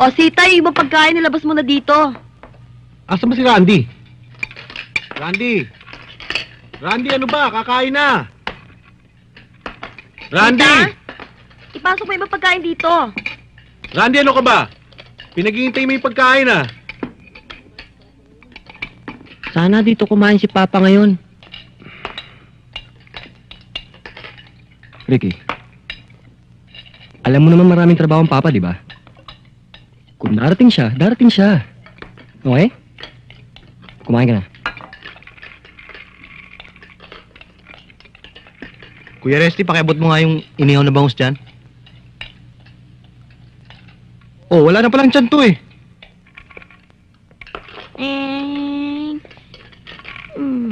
O, Sita, yung ibang pagkain, nilabas mo na dito. Asa ba si Randy? Randy! Randy, ano ba? Kakain na! Randy! Sita, ipasok mo yung ibang pagkain dito. Randy, ano ka ba? Pinaghihintay mo yung pagkain, ah. Sana dito kumain si Papa ngayon. Ricky, alam mo naman maraming trabaho ang Papa, di ba? Kung darating siya, darating siya. Okay? Kumain ka na. Kuya Resty, pakiabot mo nga yung inihaw na bangus dyan. Oh, wala na palang tiyan to eh.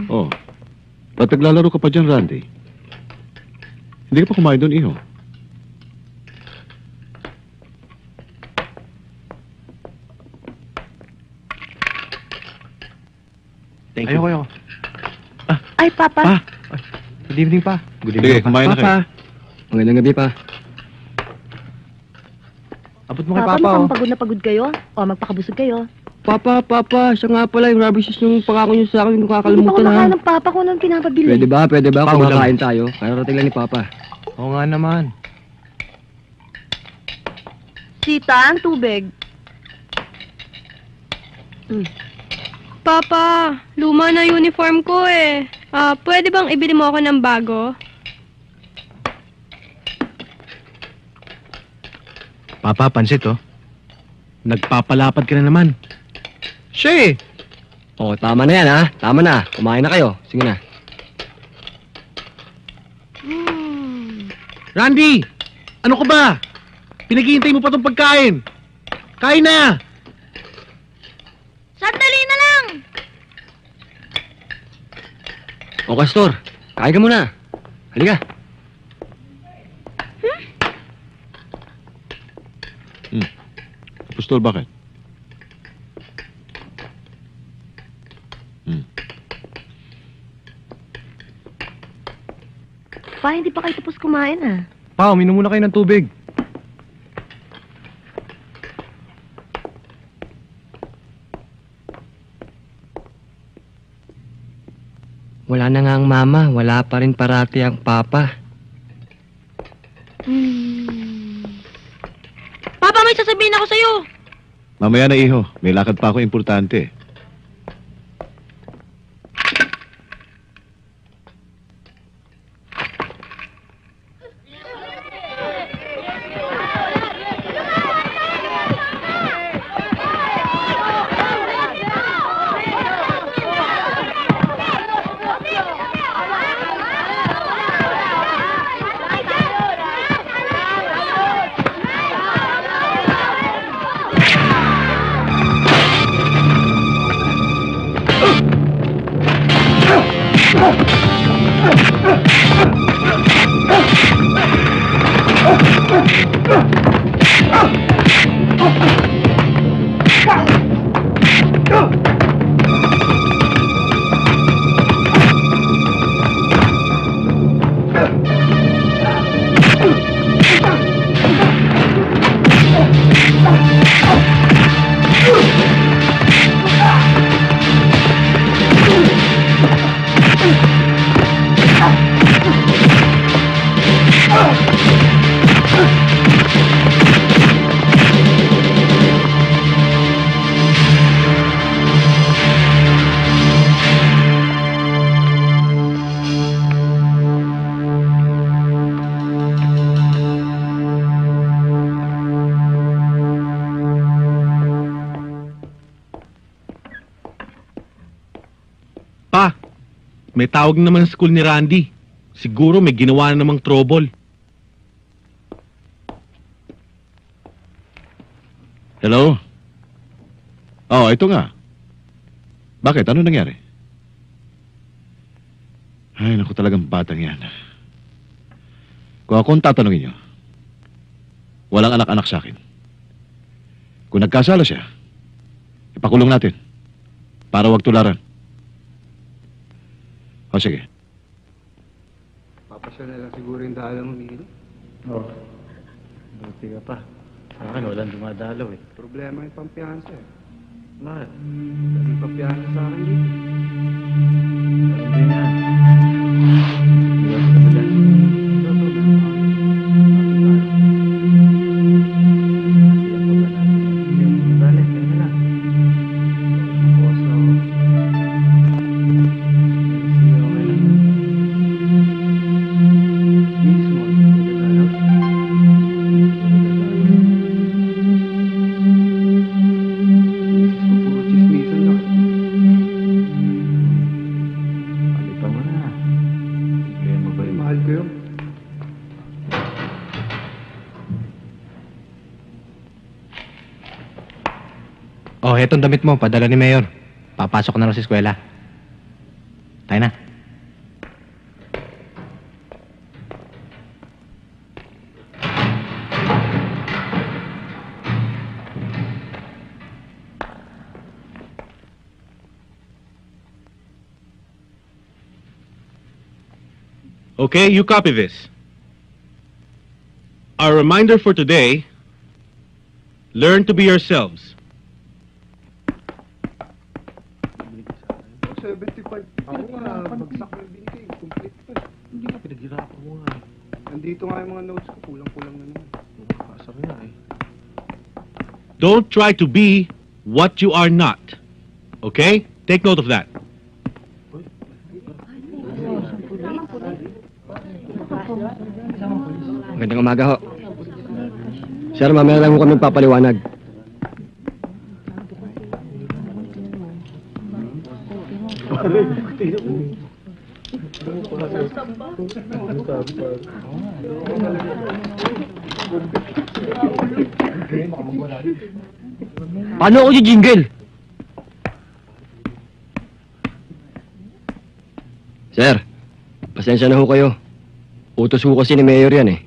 Oh, ba't naglalaro ka pa dyan, Randy? Hindi ka pa kumain doon, iho. Thank you. Ayoko. Ay, Papa. Pa! Good evening, pa. Good Sige, kumain na kayo. Papa, magandang gabi pa. Abot mo kay Papa, Papa, oh. mukhang pagod na pagod kayo. O, magpakabusog kayo. Papa, siya nga pala yung rubber shoes yung pangako niyo sa akin, Hindi pa nakakalimutan ha. kumakain ng Papa kung anong pinapabili. Pwede ba Pa, kumakain tayo? Kararating lang ni Papa. Oo nga naman. Sita, ang tubig. Papa, luma na uniform ko eh. Pwede bang ibili mo ako ng bago? Papa, pansit, oh. Nagpapalapad ka na naman. Siya eh. Oh, tama na yan ha. Tama na. Kumain na kayo. Sige na. Randy! Ano ka ba? Pinaghihintay mo pa tong pagkain. Kain na! Sandali na lang! O, Castor. Kain ka muna. Halika. Apostol, bakit? Pa, hindi pa kayo tapos kumain ah. Pa, uminom muna kayo ng tubig. Wala na nga ang mama. Wala pa rin parati ang papa. Papa, may sasabihin ako sa'yo. Mamaya na, iho. May lakad pa ako importante. Pa, may tawag naman sa school ni Randy. Siguro may ginawa na namang trouble. Hello? Oh, ito nga. Bakit? Ano nangyari? Ay, naku talagang batang yan. Kung akong tatanungin niyo, walang anak-anak sa akin. Kung nagkasala siya, ipakulong natin para wag tularan. O sige. Papasya na lang siguro yung daalan mo, Miguel. Oo. Buti ka pa. Sa akin, walang dumadalaw eh. Problema yung pampiyansa eh. Bakit? Dahil pampiyansa sa akin dito. Hindi nga. Iwas ka ba dyan? Balik, kaya na lang. Bawas na ako. Sige, okay lang. Mismo, nagdadalaw. Misis ko puro chismisan lang. Palitan mo na. Kaya mo ba Ay, yun? mahal ko yun. Oh, hetong damit mo. Padala ni Mayor. Papasok na raw sa eskwela. Tayo na. Okay, you copy this. Our reminder for today, learn to be yourselves. 75. Ako nga, bagsak na yung binigay. Complete pa. Hindi ka pinaghirapan mo nga. Nandito nga yung mga notes ko. Kulang-kulang na naman. Nakakasar nga eh. Don't try to be what you are not. Okay? Take note of that. Magandang umaga ho. Sir, mamaya lang ho kami papaliwanag. Paano ako jingle? Sir, pasensya na ho kayo. Utos ho kasi ni Mayor yan eh.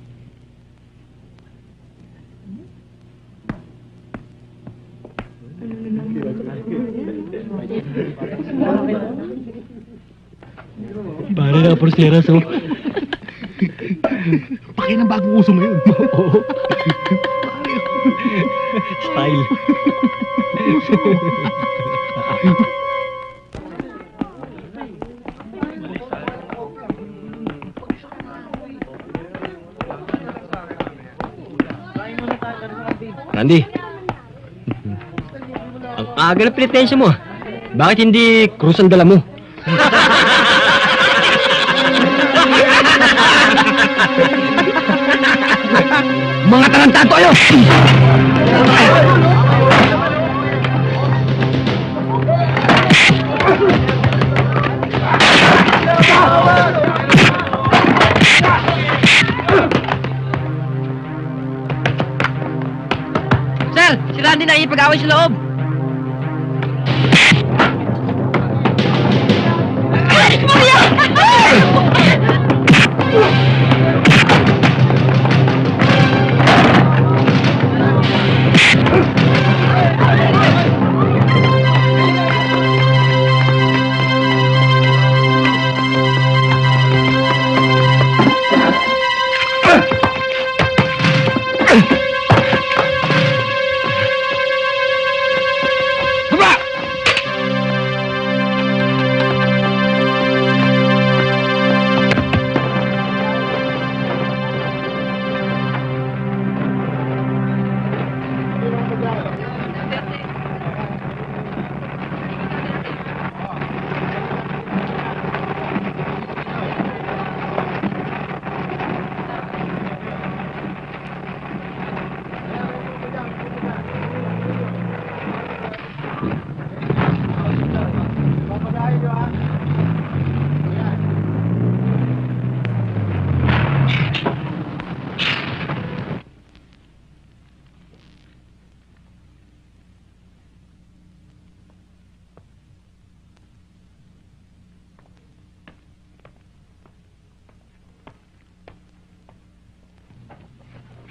Pare na porseras oh. Pakin ang bagong uso mo yun. Oo. Style. Randy. Ang aga na pinitensya mo. Bakit hindi krus ang dala mo? Mga tarantado kayo! Sir, si Randy na ipag-away sa loob.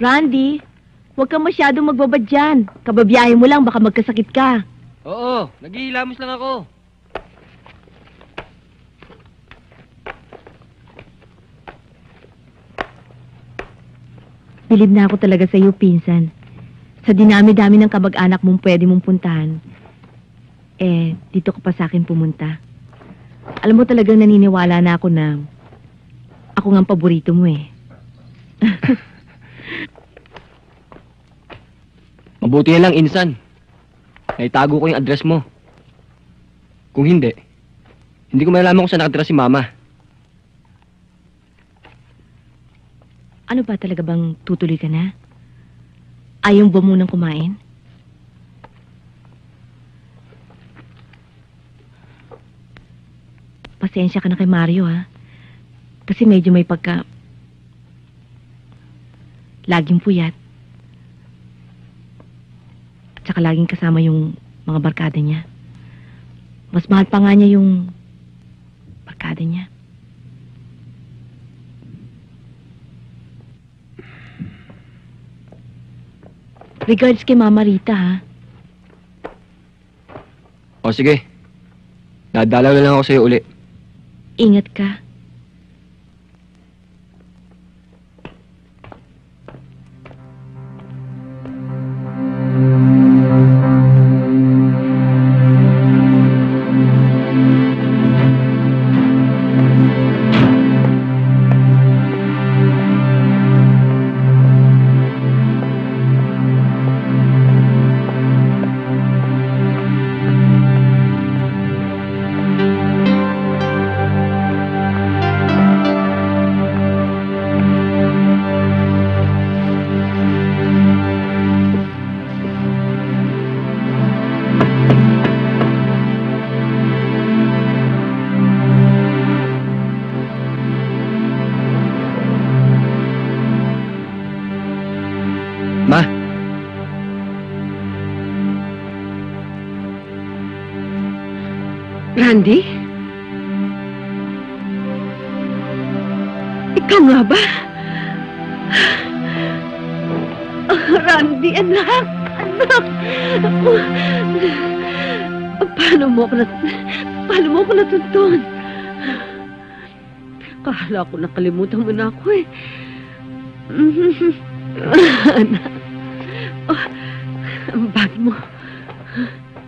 Randy, huwag kang masyadong magbabad dyan. Kababiyahe mo lang, baka magkasakit ka. Oo, naghihilamos lang ako. Bilib na ako talaga sa'yo, pinsan. Sa dinami-dami ng kamag-anak mong pwede mong puntahan, dito ka pa sa akin pumunta. Alam mo talagang naniniwala na ako na ako nga ang paborito mo eh. Mabuti na lang, Insan. Naitago ko yung address mo. Kung hindi ko malalaman kung saan nakatira si Mama. Ano ba talaga bang tutuloy ka na? Ayaw ba munang kumain? Pasensya ka na kay Mario, ha? Kasi medyo may laging puyat. At saka laging kasama yung mga barkada niya. Mas mahal pa nga niya yung barkada niya. Regards kay Mama Rita, ha? O sige. Dadalaw na lang ako sa'yo uli. Ingat ka. Ma, Randy? Ikaw nga ba? Randy, anak! Anak! Paano mo ako natuntun? Kala ko nakalimutan mo na ako eh. Anak. Oh, ang bag mo.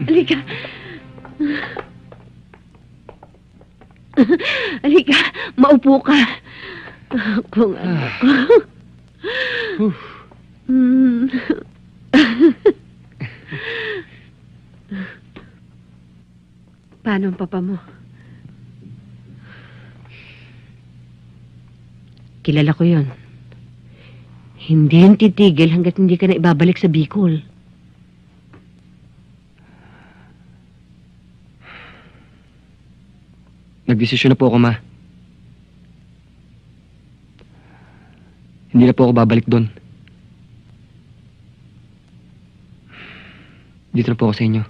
Halika. Halika, maupo ka. Kung ano ko. Paano ang papa mo? Kilala ko yon. Hindi yung titigil hanggat hindi ka na ibabalik sa Bicol. nagdesisyon na po ako, Ma. Hindi na po ako babalik doon. Dito na po ako sa inyo.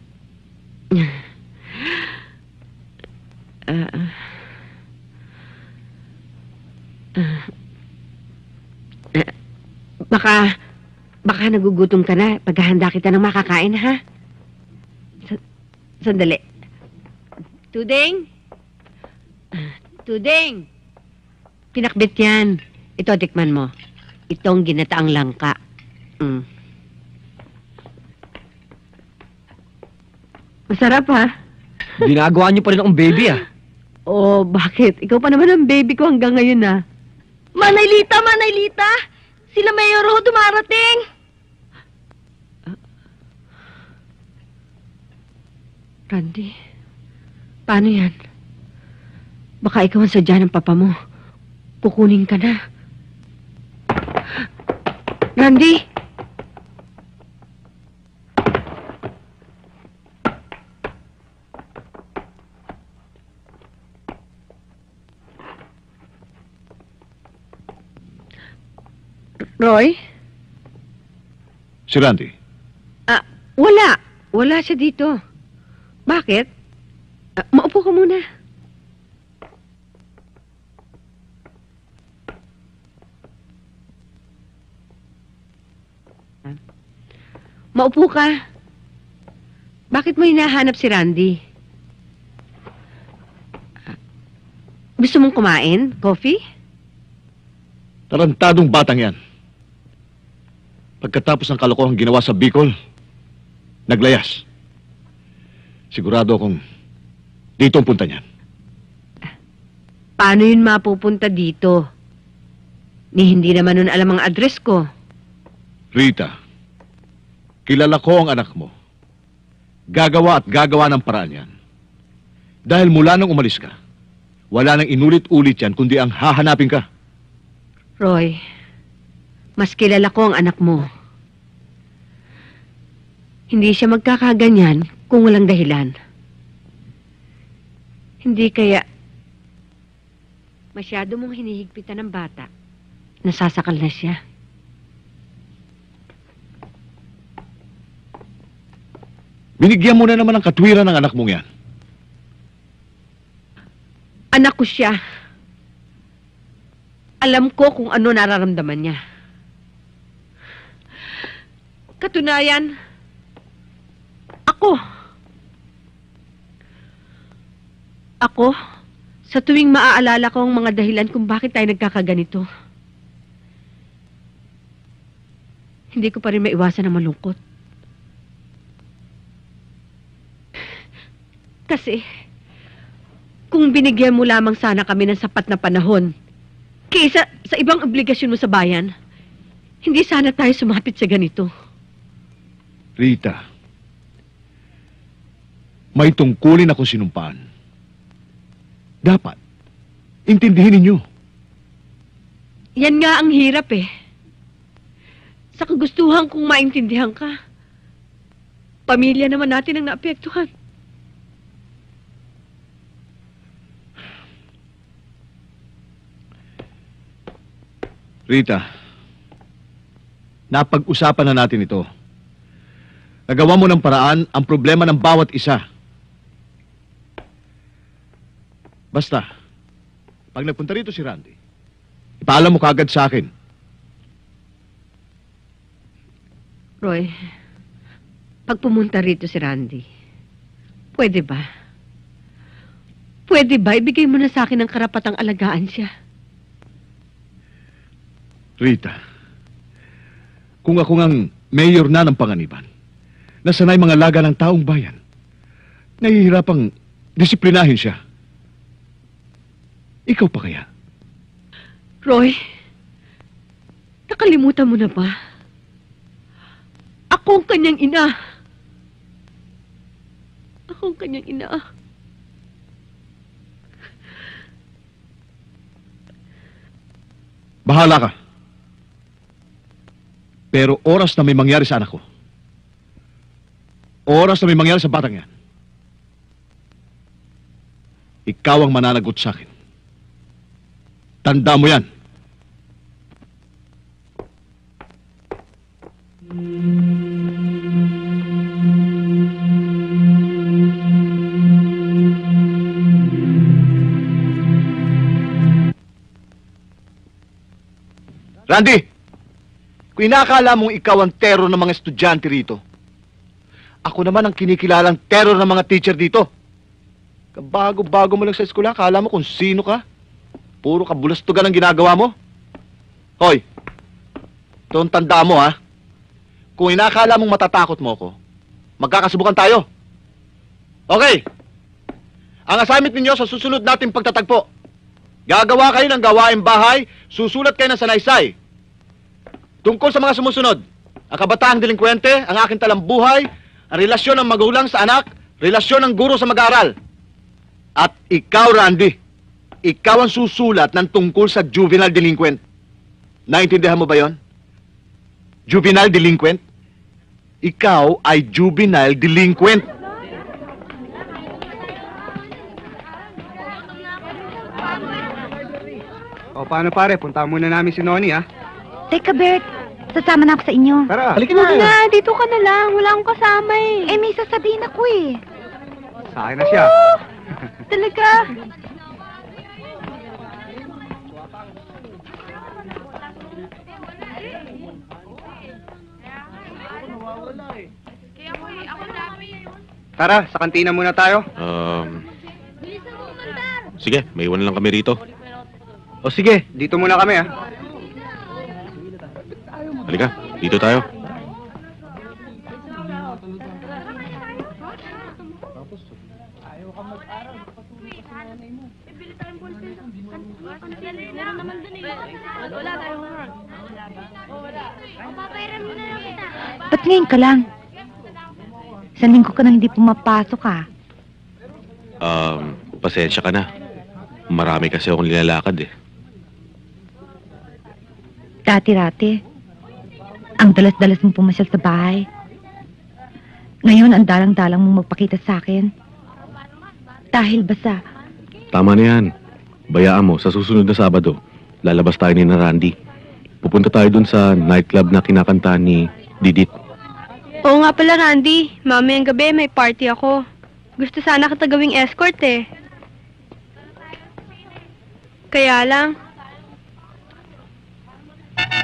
Baka nagugutom ka na. Paghahanda kita ng makakain, ha? Sandali. Tuding? Tuding! Pinakbit yan. Ito, tikman mo. Itong ginataang langka. Masarap, ha? Ginagawa niyo pa rin akong baby, ah. Oh, bakit? Ikaw pa naman ang baby ko hanggang ngayon, ha? Manaylita! Manaylita! Sila Mayor ho dumarating! Randy, paano yan? Baka ikaw ang sadya ng papa mo. Kukunin ka na. Randy! Roy? Si Randy. Wala. Wala siya dito. Bakit? Maupo ka muna. Maupo ka. Bakit mo hinahanap si Randy? Gusto mong kumain? Coffee? Tarantadong batang yan. Pagkatapos ng kalokohang ginawa sa Bicol, naglayas. Sigurado akong dito ang punta niyan. Paano yun mapupunta dito? Ni hindi naman nun alam ang address ko. Rita, kilala ko ang anak mo. Gagawa at gagawa ng paraan yan. Dahil mula nang umalis ka, wala nang inulit-ulit yan kundi ang hahanapin ka. Roy, mas kilala ko ang anak mo. Hindi siya magkakaganyan kung walang dahilan. Hindi kaya masyado mong hinihigpitan ng bata. Nasasakal na siya. Binigyan mo na naman ng katwiran ng anak mong yan. Anak ko siya. Alam ko kung ano nararamdaman niya. Katunayan, Ako, sa tuwing maaalala ko ang mga dahilan kung bakit tayo nagkakaganito, hindi ko pa rin maiwasan na malungkot. Kasi, kung binigyan mo lamang sana kami ng sapat na panahon, kaysa sa ibang obligasyon mo sa bayan, hindi sana tayo sumapit sa ganito. Rita, may tungkulin ako sinumpaan. Dapat, intindihin ninyo. Yan nga ang hirap eh. Sa kagustuhan kong maintindihan ka, pamilya naman natin ang naapektuhan. Rita, napag-usapan na natin ito. Nagawa mo ng paraan ang problema ng bawat isa. Basta, pag nagpunta rito si Randy, ipaalam mo kaagad sa akin. Roy, pag pumunta rito si Randy, pwede ba? Pwede ba ibigay mo na sa akin ang karapatang alagaan siya? Rita, kung ako ngang mayor na ng Panganiban, nasanay mga laga ng taong bayan, nahihirapang disiplinahin siya. Ikaw pa kaya? Roy, nakalimutan mo na ba? Ako ang kanyang ina. Ako ang kanyang ina. Bahala ka. Pero oras na may mangyari sa anak ko, oras na may mangyari sa batang yan, ikaw ang mananagot sa akin. Tanda mo yan. Randy! Kung inaakala mong ikaw ang terror ng mga estudyante rito, ako naman ang kinikilalang terror ng mga teacher dito. Kabago-bago mo lang sa eskwela, akala mo kung sino ka? Puro kabulastugan ang ginagawa mo? Hoy, ito ang tanda mo ha. Kung inaakala mong matatakot mo ako, magkakasubukan tayo. Okay. Ang assignment ninyo sa susunod nating pagtatagpo. Gagawa kayo ng gawaing bahay, susulat kayo ng sanaysay. Tungkol sa mga sumusunod, ang kabataang delinkwente, ang aking talambuhay, ang relasyon ng magulang sa anak, relasyon ng guro sa mag-aaral. At ikaw, Randy, ikaw ang susulat ng tungkol sa juvenile delinquent. Naintindihan mo ba yon? Juvenile delinquent? Ikaw ay juvenile delinquent. O, paano pare? Punta muna namin si Noni, ha? Teka, Bert. Sasama na ako sa inyo. Tara. Huwag na, dito ka na lang. Wala akong kasama eh. Eh, may sasabihin ako eh. Sa akin na siya. Talaga. Tara, sa kantina muna tayo. Sige, may iwan lang kami rito. O sige, dito muna kami, ha? Halika, dito tayo. Ba't ngayon ka lang? Isang linggo ka nang hindi pumapasok ah. Pasensya ka na. Marami kasi akong nilalakad eh. Dati-rati, ang dalas-dalas mong pumasyal sa bahay. Ngayon, ang dalang-dalang mong magpakita sa akin. Dahil basta, Tama na yan. Bayaan mo, sa susunod na Sabado, lalabas tayo ni na Randy. Pupunta tayo dun sa nightclub na kinakanta ni Didit. Oo nga pala, Randy. Mamayang gabi may party ako. Gusto sana kita gawing escort eh. Kaya lang,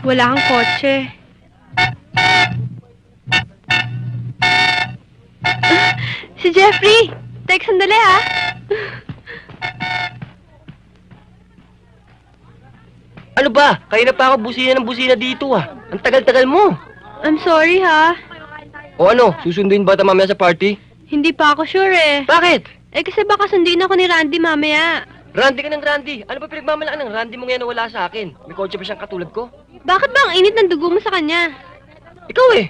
wala kang kotse. Si Jeffrey! Tek, sandali ha. Ano ba? Kaya na pa ako busina ng busina dito ah. Ang tagal-tagal mo. I'm sorry ha. O ano, susunduin ba ito mamaya sa party? Hindi pa ako sure eh. Bakit? Eh kasi baka sunduin ako ni Randy mamaya. Randy ka ng Randy. Ano ba pinagmamalaan ng Randy mo ngayon na wala sa akin? May kotse pa siyang katulad ko? Bakit ba ang init ng dugo mo sa kanya? Ikaw eh.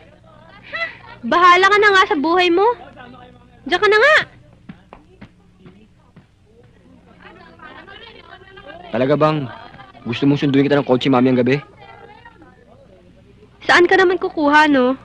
Bahala ka na nga sa buhay mo. Diyan ka na nga. Talaga bang gusto mong sunduin kita ng kotse mamayang gabi? Saan ka naman kukuha, no?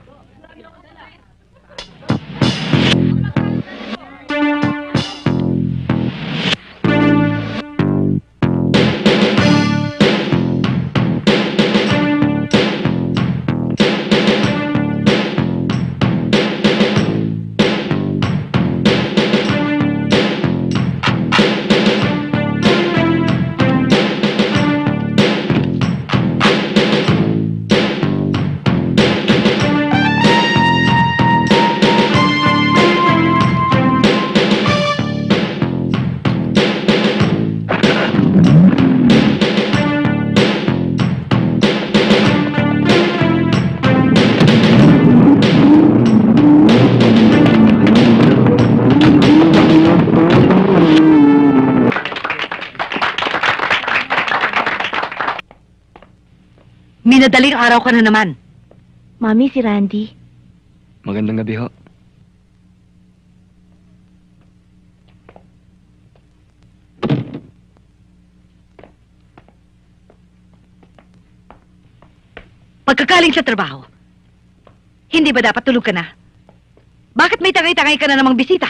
minadaling araw ka na naman. Mami, si Randy. Magandang gabi ho. Pagkakaling sa trabaho, hindi ba dapat tulog ka na? Bakit may tangay-tangay ka na namang bisita?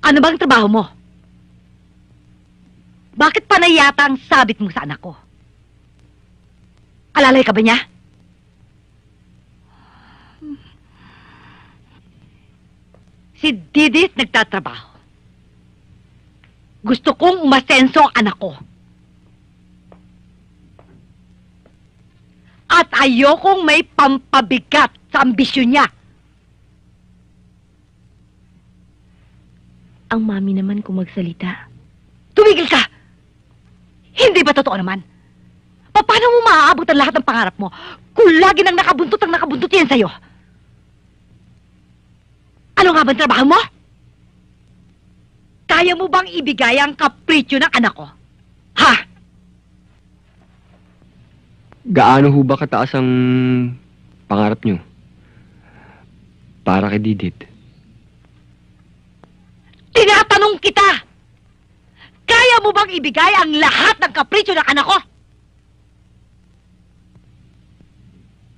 Ano bang trabaho mo? Bakit panay yata ang sabit mo sa anak ko? Alalay ka ba niya? Si Didit nagtatrabaho. Gusto kong umasenso ang anak ko. At ayokong may pampabigat sa ambisyon niya. Ang mami naman kung magsalita. Tumigil ka! Hindi ba totoo naman? Paano mo maaabot ang lahat ng pangarap mo kung lagi nang nakabuntot ang nakabuntot yan sa'yo? Ano nga bang trabaho mo? Kaya mo bang ibigay ang kapritsyo ng anak ko? Ha? Gaano ho ba kataas ang pangarap nyo? Para kay Didit. Tinatanong kita! Kaya mo bang ibigay ang lahat ng kapritsyo ng anak ko?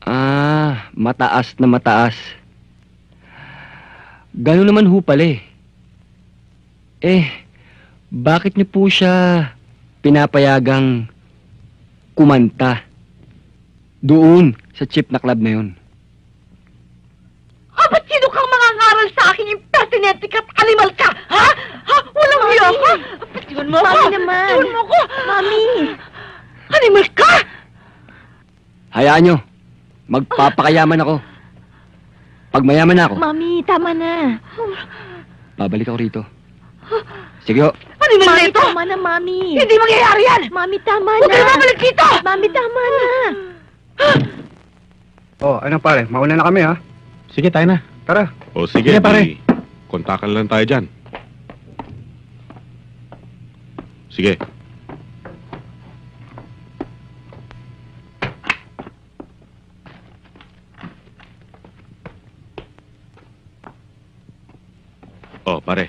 Ah, mataas na mataas. Gano'n naman ho pala eh. Bakit niyo po siya pinapayagang kumanta doon sa cheap na club na yun? Ba't sino kang mangangaral sa akin impertinente ka't animal ka? Ha? Ha? Walang hiya ka? Pagtiwan mo ako! Mami naman! Pagtiwan mo ako! Mami! Animal ka? Hayaan nyo. Magpapakayaman ako. Pag mayaman na ako, Mami, tama na. babalik ako rito. Sige ho. Animal na Mami, ito? tama na, Mami. Hindi mangyayari yan! Mami, tama Huwag na. kayo babalik dito! Mami, tama na. Oh, ano pare? Mauna na kami ha. Sige, tayo na. Tara. O sige, Sige, pare. kontakan lang tayo dyan. Sige. Oh, pare.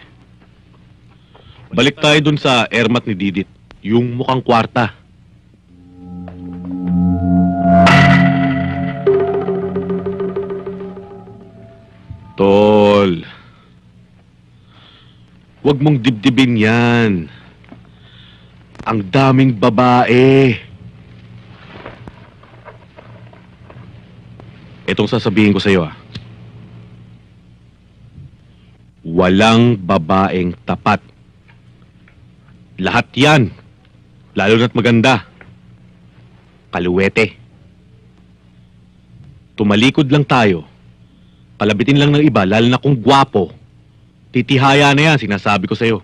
Balik tayo dun sa airmat ni Didit. Yung mukhang kwarta. Tol. Huwag mong dibdibin yan. Ang daming babae. Itong sasabihin ko sa iyo, walang babaeng tapat. Lahat yan. Lalo na't maganda. Kaluwete. Tumalikod lang tayo. Palabitin lang ng iba, lalo na kung gwapo. Titihaya na yan, sinasabi ko sa'yo.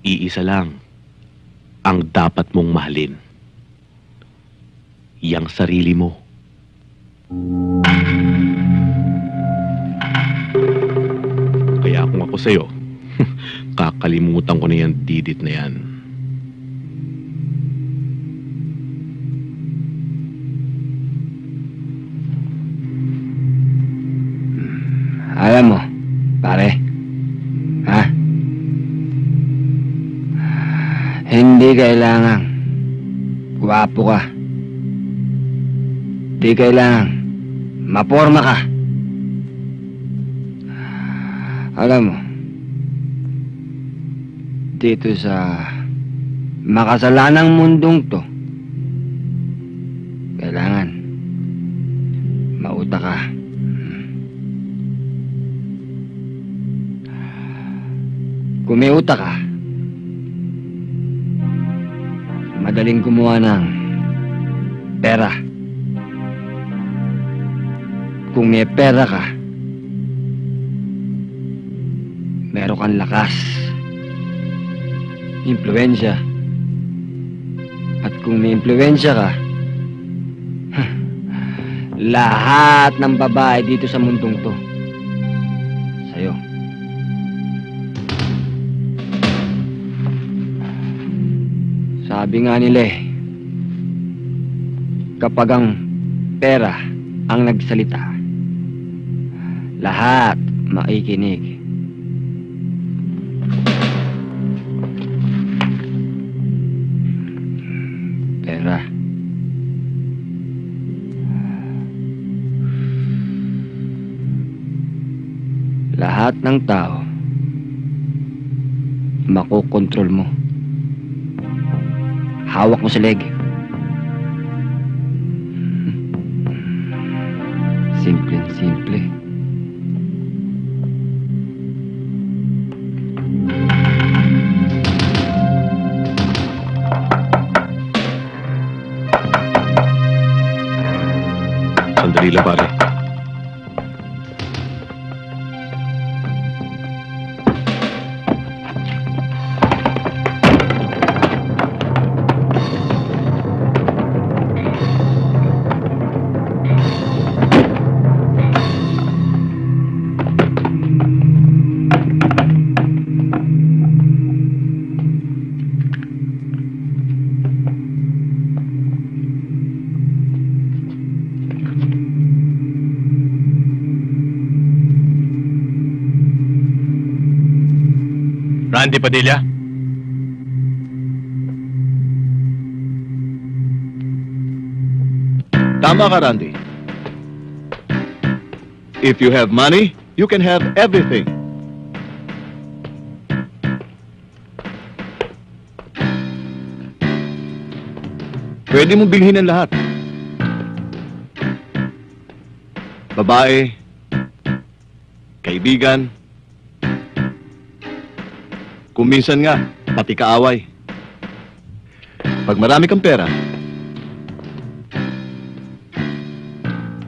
Iisa lang ang dapat mong mahalin. Yang sarili mo. Kaya kung ako sa'yo, kakalimutan ko na yan, Didit na yan. Alam mo, pare, ha? Hindi kailangan gwapo ka. Hindi kailangan maporma ka. Alam mo, dito sa makasalanang mundong to, kailangan mauta ka. Kung may utak ka, madaling gumawa ng pera. Kung may pera ka, meron kang lakas, impluensya. At kung may impluensya ka, lahat ng babae dito sa mundong to, sa'yo. Sabi nga nila kapag ang pera ang nagsalita, lahat makikinig. Pera. Lahat ng tao makokontrol mo. Hawak mo sa leg. Simple. Sandali lang, pare. Randy Padilla? Tama ka, Randy. If you have money, you can have everything. Pwede mong bilhin ang lahat. Babae, kaibigan, kung minsan nga, pati kaaway. Pag marami kang pera,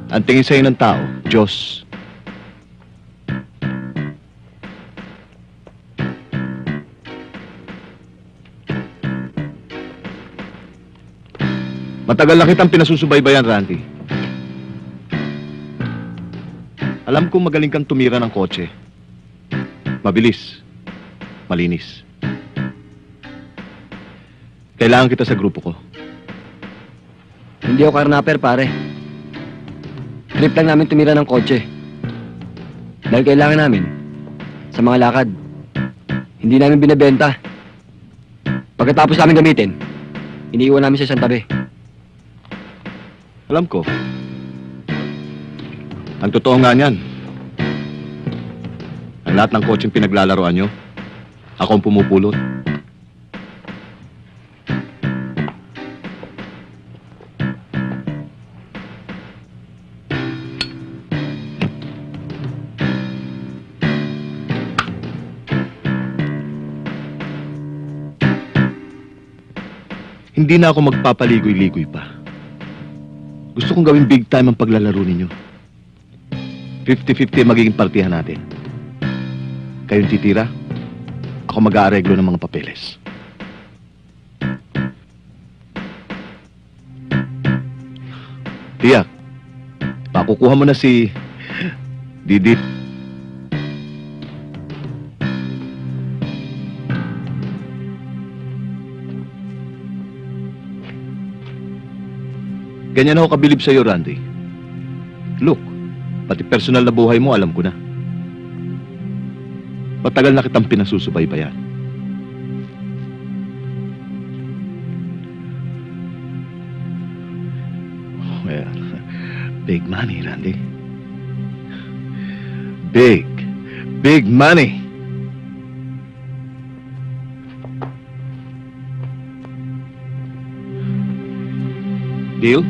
ang tingin sa'yo ng tao, Diyos. Matagal na kitang pinasusubaybayan, Randy. Alam kong magaling kang tumira ng kotse. Mabilis. Malinis. Kailangan kita sa grupo ko. Hindi ako karnaper, pare. Trip lang namin tumira ng kotse. Dahil kailangan namin, sa mga lakad, hindi namin binebenta. Pagkatapos namin gamitin, iniiwan namin sa isang tabi. Alam ko. Ang totoo nga niyan. Ang lahat ng kotseng pinaglalaroan nyo, ako ang pumupulot. Hindi na ako magpapaligoy-ligoy pa. Gusto kong gawing big time ang paglalaro ninyo. 50-50 magiging partihan natin. Kayong titira, ako mag-aareglo ng mga papeles. Tiyak, pakukuha mo na si Didit. Ganyan ako kabilib sa'yo, Randy. Look, pati personal na buhay mo, alam ko na. Matagal na kitang pinasusubaybayan. Well, big money, Randy. Big money. Deal?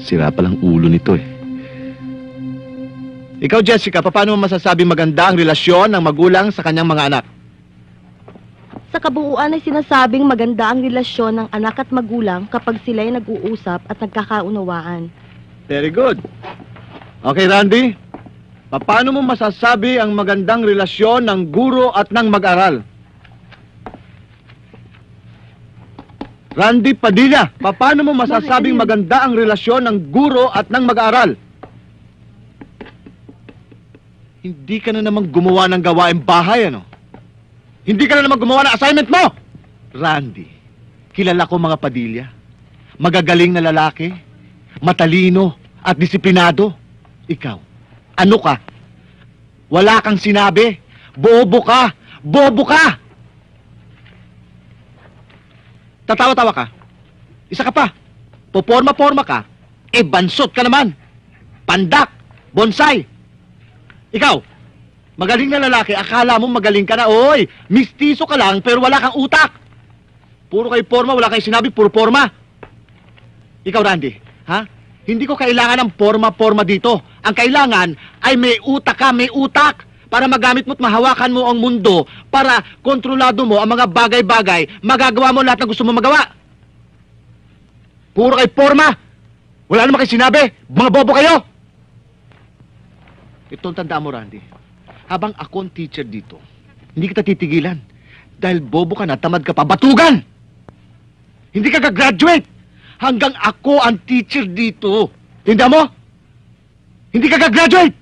Sira palang ulo nito eh. Ikaw, Jessica, paano mo masasabi maganda ang relasyon ng magulang sa kanyang mga anak? Sa kabuuan ay sinasabing maganda ang relasyon ng anak at magulang kapag sila ay nag-uusap at nagkakaunawaan. Very good. Okay, Randy. Paano mo masasabi ang magandang relasyon ng guro at ng mag-aral? Randy Padilla, paano mo masasabing maganda ang relasyon ng guro at ng mag-aral? Hindi ka na naman gumawa ng gawaing bahay, ano? Hindi ka na naman gumawa ng assignment mo! Randy, kilala ko mga Padilla. Magagaling na lalaki, matalino at disiplinado. Ikaw, ano ka? Wala kang sinabi. Bobo ka! Bobo ka! Tatawa-tawa ka. Isa ka pa. Poporma-porma ka. Bansot ka naman. Pandak. Bonsai. Ikaw, magaling na lalaki, akala mo magaling ka na. Oy, mistiso ka lang pero wala kang utak. Puro kay porma, wala kay sinabi, puro porma. Ikaw, Randy, ha? Hindi ko kailangan ng porma-porma dito. Ang kailangan ay may utak ka, may utak. Para magamit mo at mahawakan mo ang mundo, para kontrolado mo ang mga bagay-bagay, magagawa mo lahat ng gusto mo magawa. Puro kay porma. Wala naman kayo sinabi. Mga bobo kayo. Ito ang tandaan mo, Randy. Habang ako ang teacher dito, hindi kita titigilan. Dahil bobo ka na, tamad ka pa, batugan! Hindi ka gagraduate hanggang ako ang teacher dito. Tinda mo? Hindi ka gagraduate!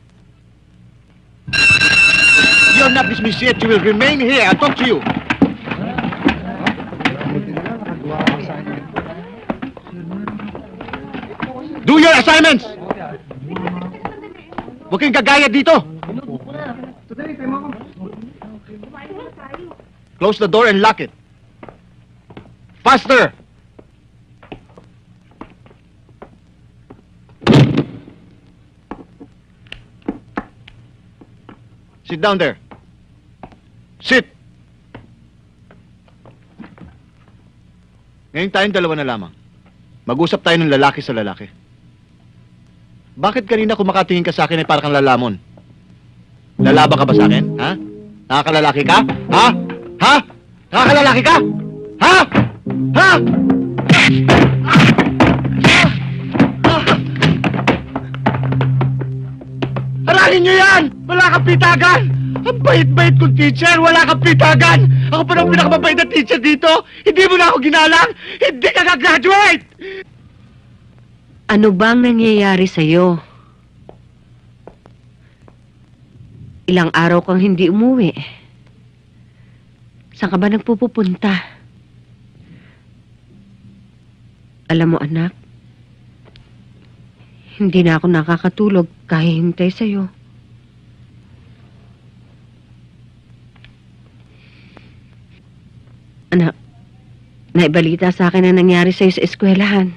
You're not dismissed yet. You will remain here. I'll talk to you. Do your assignments! Huwag kayong gagaya dito. Close the door and lock it. Faster! Sit down there. Sit! Ngayon tayong dalawa na lamang. Mag-usap tayo ng lalaki sa lalaki. Bakit kanina kumakatingin ka sa akin ay parang kang lalamon? Lalaban ka ba sa akin? Ha? Nakakalalaki ka? Ha? Ha? Nakakalalaki ka? Ha? Ha? Aralin niyo yan! Wala kang pitagan! Ang bait-bait kong teacher! Wala kang pitagan! Ako pa ng pinakamabait na teacher dito! Hindi mo na ako ginalang! Hindi ka gagraduate! Ano bang nangyayari sa'yo? Ilang araw kang hindi umuwi. Saan ka ba nagpupunta? Alam mo, anak, hindi na ako nakakatulog kahihintay sa'yo. Anak, naibalita sa akin na nangyari sa'yo sa eskwelahan.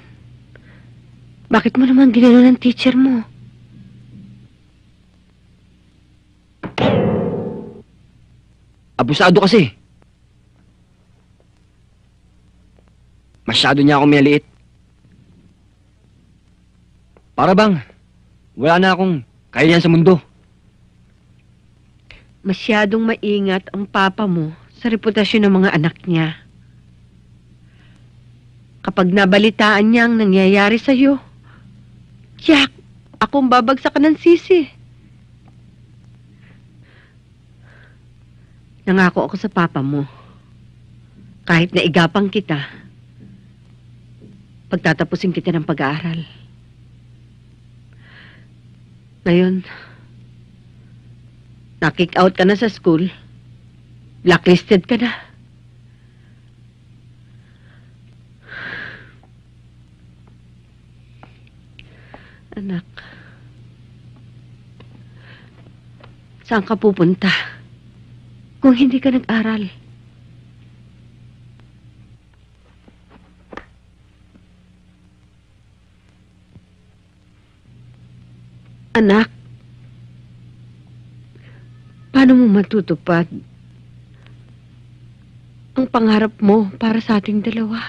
Bakit mo naman ginano ng teacher mo? Abusado kasi. Masyado niya akong minaliit. Para bang, wala na akong kaya sa mundo. Masyadong maingat ang papa mo sa reputasyon ng mga anak niya. Kapag nabalitaan niya ang nangyayari sa'yo, Jack, akong babagsakan ng sisi. Nangako ako sa papa mo. Kahit na igapang kita, pagtatapusin kita ng pag-aaral. Ngayon, na-kick out ka na sa school, blacklisted ka na. Anak, saan ka pupunta kung hindi ka nag-aral? Anak, paano mo matutupad ang pangarap mo para sa ating dalawa?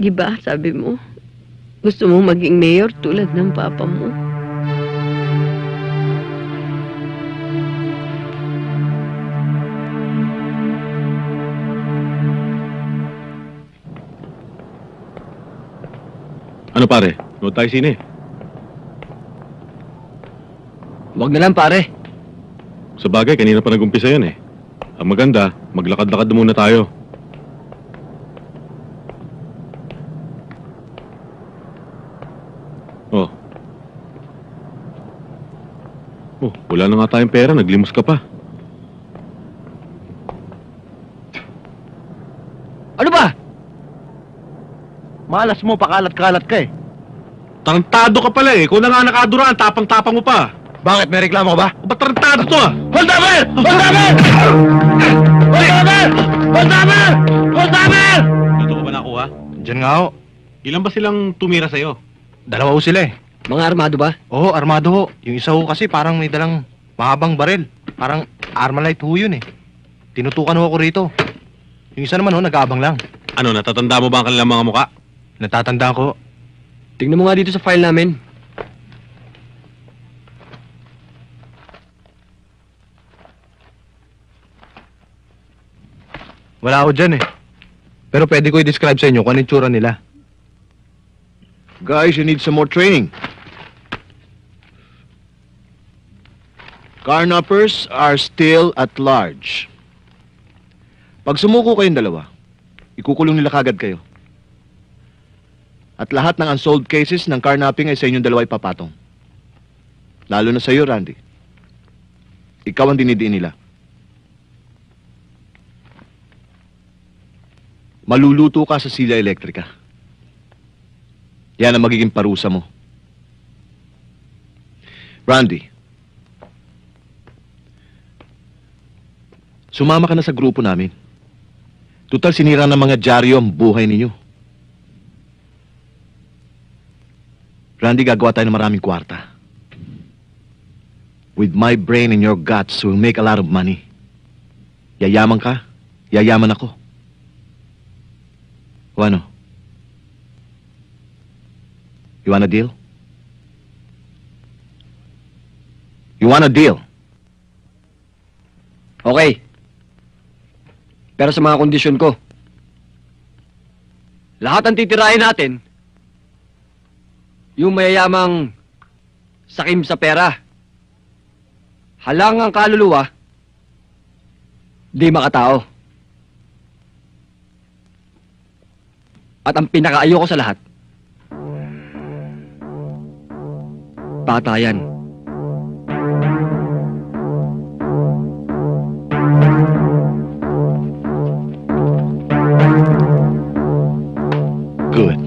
Diba, sabi mo, gusto mo maging mayor tulad ng papa mo? Ano pare? Nood tayo sine. Huwag na lang pare. Sa bagay, kanina pa nag-umpisa yan eh. Ang maganda, maglakad-lakad muna tayo. Oh. Oh, wala na nga tayong pera, naglimos ka pa. Ano ba? Malas mo, pakalat-kalat ka eh. Tarantado ka pala eh. Kung na nga nakaduraan, tapang-tapang mo pa. Bakit? May reklamo ka ba? O ba't tarantado to ah? Hold up! Hold up! Hold up! Hold up! Hold up! Dito ko ba nakuha? Diyan nga ho. Ilan ba silang tumira sa'yo? Dalawa ho sila eh. Mga armado ba? Oo, armado ho. Yung isa ho kasi parang may dalang mahabang baril. Parang Armalite ho yun eh. Tinutukan ho ako rito. Yung isa naman ho, nag-aabang lang. Ano, natatanda mo ba ang kanilang mga muka? Natatandaan ko. Tingnan mo nga dito sa file namin. Wala ako dyan eh. Pero pwede ko i-describe sa inyo kung ano yung tsura nila. Guys, you need some more training. Carnappers are still at large. Pag sumuko kayong dalawa, ikukulong nila kagad kayo. At lahat ng unsolved cases ng carnapping ay sa inyong dalawa ipapatong. Lalo na sa iyo, Randy. Ikaw ang dinidiin nila. Maluluto ka sa sila elektrika. Yan ang magiging parusa mo. Randy, sumama ka na sa grupo namin. Tutal sinira ng mga dyaryo ang buhay ninyo. Randy, gagawa tayo ng maraming kwarta. With my brain and your guts, we'll make a lot of money. Yayaman ka, yayaman ako. O ano? You wanna deal? You wanna deal? Okay. Pero sa mga kondisyon ko, lahat ang titirahin natin, yung mayayamang sakim sa pera, halangang kaluluwa, di makatao. At ang pinakaayoko sa lahat, patayan. Good.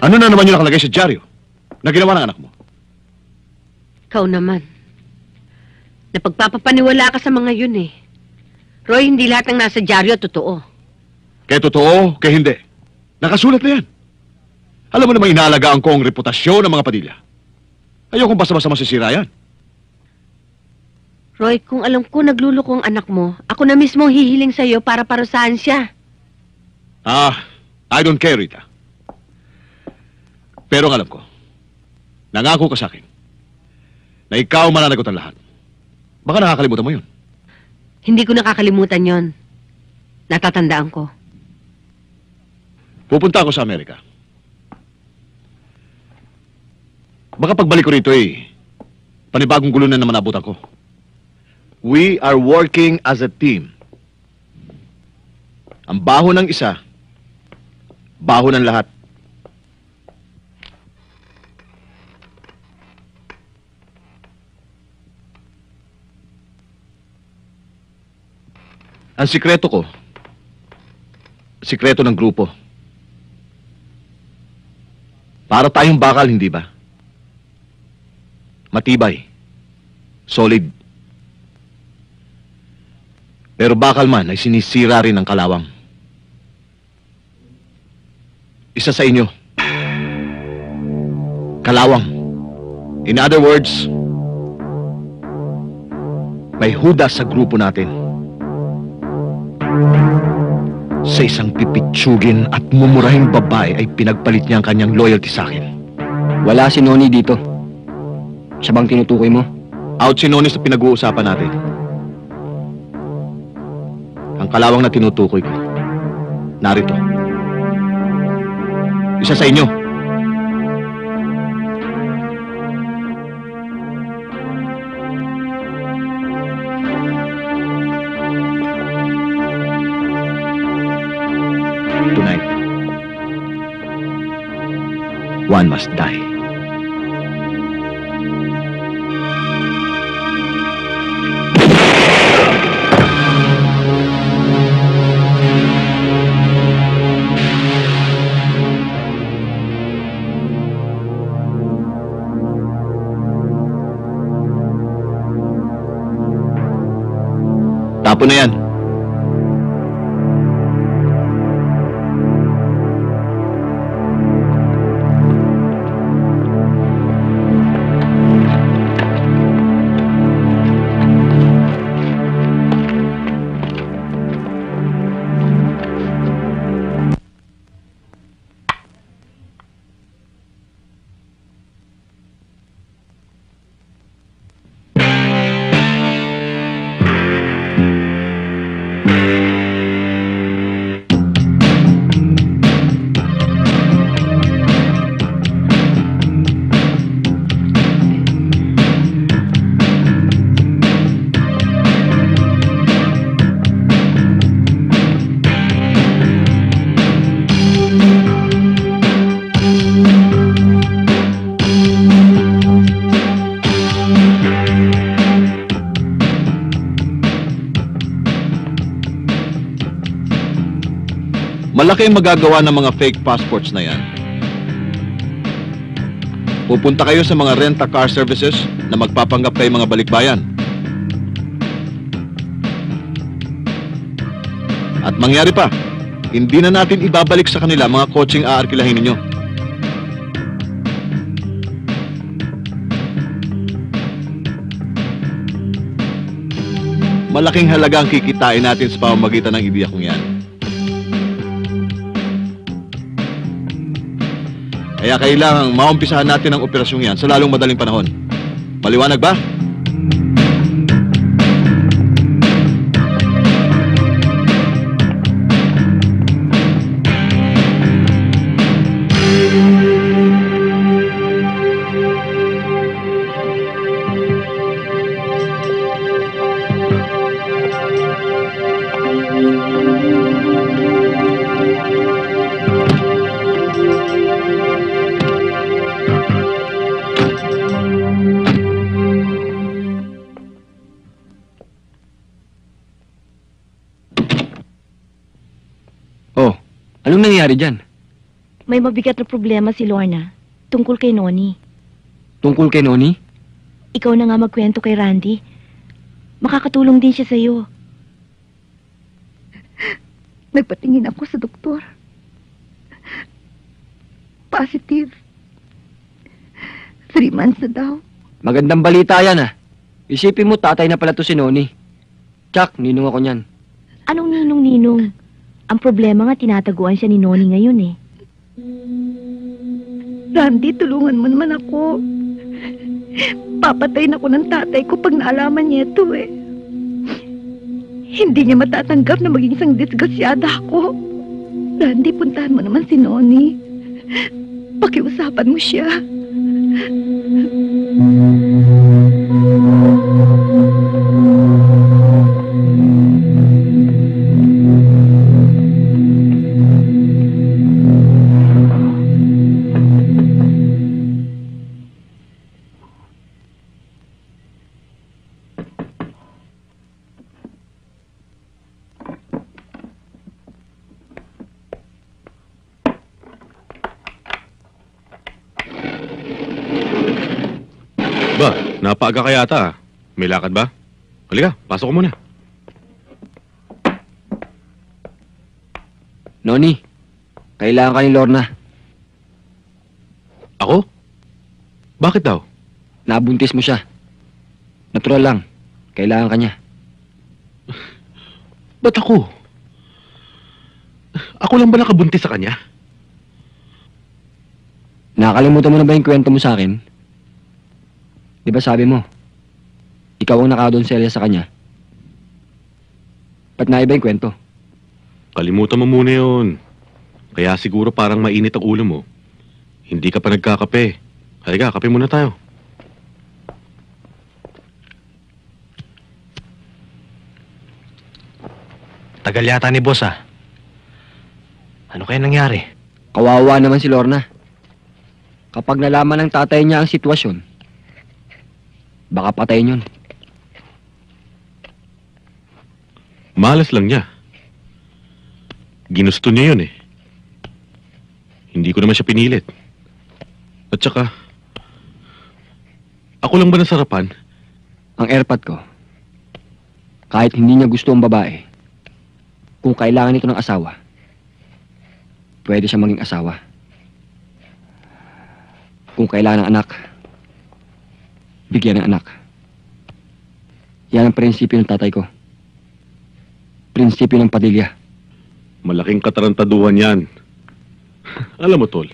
Ano na naman yung nakalagay sa dyaryo na ginawa ng anak mo? Ikaw naman. Napagpapapaniwala ka sa mga yun eh. Roy, hindi lahat ng nasa dyaryo totoo. Kaya totoo, kaya hindi. Nakasulat na yan. Alam mo namang inaalagaan ko ang reputasyon ng mga Padilla. Ayokong basta-basta masisira yan. Roy, kung alam ko nagluloko ang anak mo, ako na mismo hihiling sa'yo para parusahan siya. I don't care, Rita. Pero ang alam ko, nangako ka sa akin na ikaw mananagot ang lahat. Baka nakakalimutan mo yun. Hindi ko nakakalimutan yon. Natatandaan ko. Pupunta ako sa Amerika. Baka pagbalik ko rito panibagong gulo na naman abutan ko. We are working as a team. Ang baho ng isa, baho ng lahat. Ang sikreto ko, sikreto ng grupo. Para tayong bakal, hindi ba? Matibay. Solid. Pero bakal man ay sinisira rin ng kalawang. Isa sa inyo. Kalawang. In other words, may huda sa grupo natin. Sa isang pipitsugin at mumurahing babae ay pinagpalit niya ang kanyang loyalty sa akin. Wala si Noni dito. Siya bang tinutukoy mo? Out si Noni sa pinag-uusapan natin. Ang kalawang na tinutukoy ko, narito. Isa sa inyo. Tonight, one must die. Tapon na yan. Malaki ang magagawa ng mga fake passports na yan. Pupunta kayo sa mga rent-a-car services na magpapanggap kayo mga balikbayan. At mangyari pa, hindi na natin ibabalik sa kanila mga kotseng aarkilahin ninyo. Malaking halaga ang kikitain natin sa pamamagitan ng ibiya kong yan. Kaya kailangang maumpisahan natin ang operasyong yan sa lalong madaling panahon. Maliwanag ba? Anong nangyari dyan? May mabigat na problema si Lorna tungkol kay Noni. Tungkol kay Noni? Ikaw na nga magkwento kay Randy. Makakatulong din siya sa'yo. Nagpatingin ako sa doktor. Positive. 3 months na daw. Magandang balita yan Isipin mo tatay na pala to si Noni. Tsak, ninong ako niyan. Anong ninong-ninong? Ang problema nga, tinataguan siya ni Noni ngayon Randy, tulungan mo naman ako. Papatayin ako ng tatay ko pag naalaman niya ito Hindi niya matatanggap na maging isang disgrasyada ako. Randy, puntahan mo naman si Noni. Pakiusapan mo siya. Ba, napaaga ka yata. May lakad ba? Halika, pasok ko muna. Noni, kailangan ka ni Lorna. Ako? Bakit daw? Nabuntis mo siya. Natural lang. Kailangan ka niya. Ba't ako? Ako lang ba nakabuntis sa kanya? Nakakalimutan mo na ba yung kwento mo sa akin? Di ba sabi mo, ikaw ang nakadonselya sa kanya? Ba't naiba yung kwento? Kalimutan mo muna yun. Kaya siguro parang mainit ang ulo mo. Hindi ka pa nagkakape. Halika, kape muna tayo. Tagal yata ni boss ah. Ano kaya nangyari? Kawawa naman si Lorna. Kapag nalaman ng tatay niya ang sitwasyon, baka patayin yun. Malas lang niya. Ginusto niya yun eh. Hindi ko naman siya pinilit. At saka, ako lang ba nasarapan? Ang airpot ko, kahit hindi niya gusto ang babae, kung kailangan ito ng asawa, pwede siya maging asawa. Kung kailangan ng anak, bigyan ng anak. Yan ang prinsipyo ng tatay ko. Prinsipyo ng Padilla. Malaking katarantaduhan yan. Alam mo, Tol.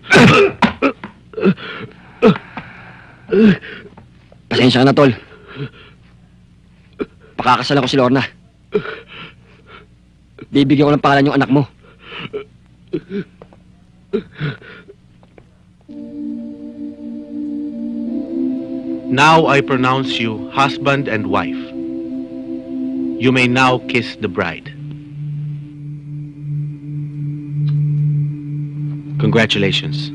Pasensya ka na, Tol. Pakakasal ako si Lorna. Bibigyan ko ng pangalan yung anak mo. Now I pronounce you husband and wife. You may now kiss the bride. Congratulations.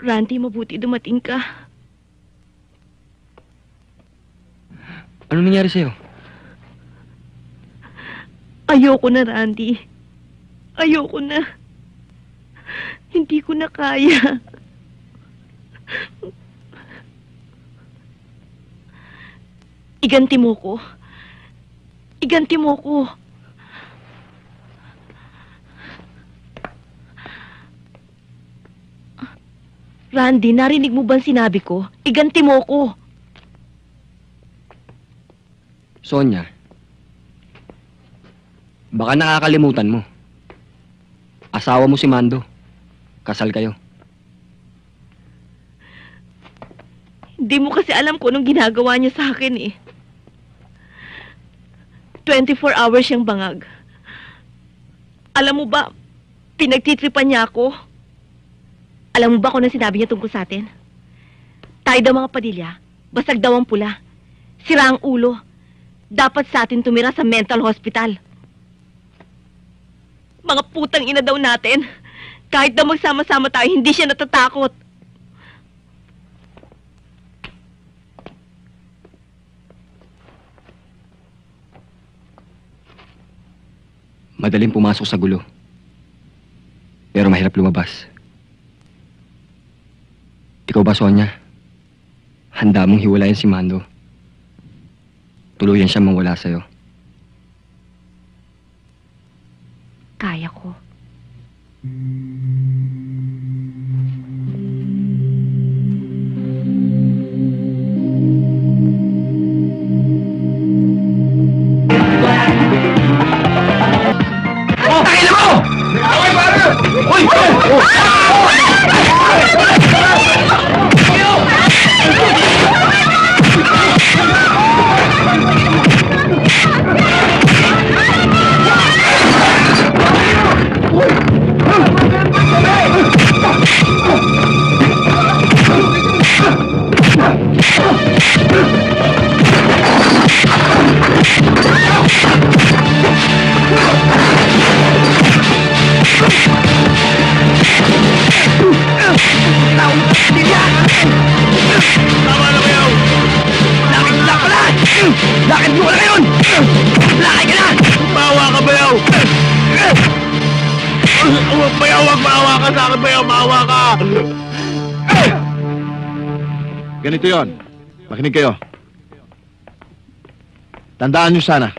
Randy, mabuti dumating ka. Ano nangyari sa'yo? Ayoko na, Randy. Ayoko na. Hindi ko na kaya. Iganti mo ko. Iganti mo ko. Randy, narinig mo ba ang sinabi ko? Iganti mo ko. Sonia, baka nakakalimutan mo. Asawa mo si Mando. Kasal kayo. Hindi mo kasi alam kung anong ginagawa niya sa akin eh. 24 hours siyang bangag. Alam mo ba, pinagtitripan niya ako. Alam mo ba kung ano sinabi niya tungkol sa atin? Tayo daw mga Padilla, basag daw ang pula. Sira ang ulo. Dapat sa atin tumira sa mental hospital. Mga putang ina daw natin. Kahit daw magsama-sama tayo, hindi siya natatakot. Madaling pumasok sa gulo. Pero mahirap lumabas. Ikaw ba, Sonia? Handa mong hiwalayan si Mando? Tuluyan siya mawala sa'yo. Kaya ko. Lakad mo ka na ngayon! Lakad ka na! Maawa ka, Bayaw! Bayaw, wag maawa ka sa akin, Bayaw! Maawa ka! Ganito yon. Makinig kayo. Tandaan nyo sana,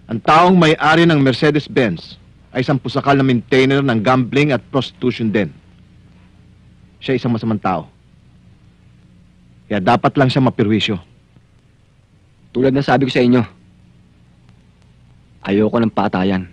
ang taong may-ari ng Mercedes-Benz ay isang pusakal na maintainer ng gambling at prostitution din. Siya isang masamang tao. Kaya dapat lang siya mapirwisyo. Tulad na sabi ko sa inyo, ayoko ng patayan.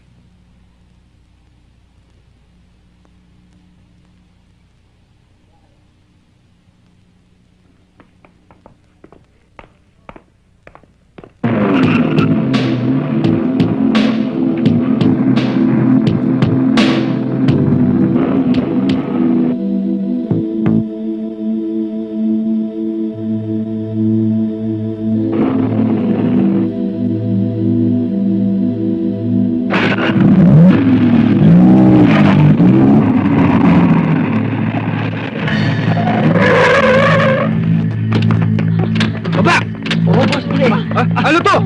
Ano to?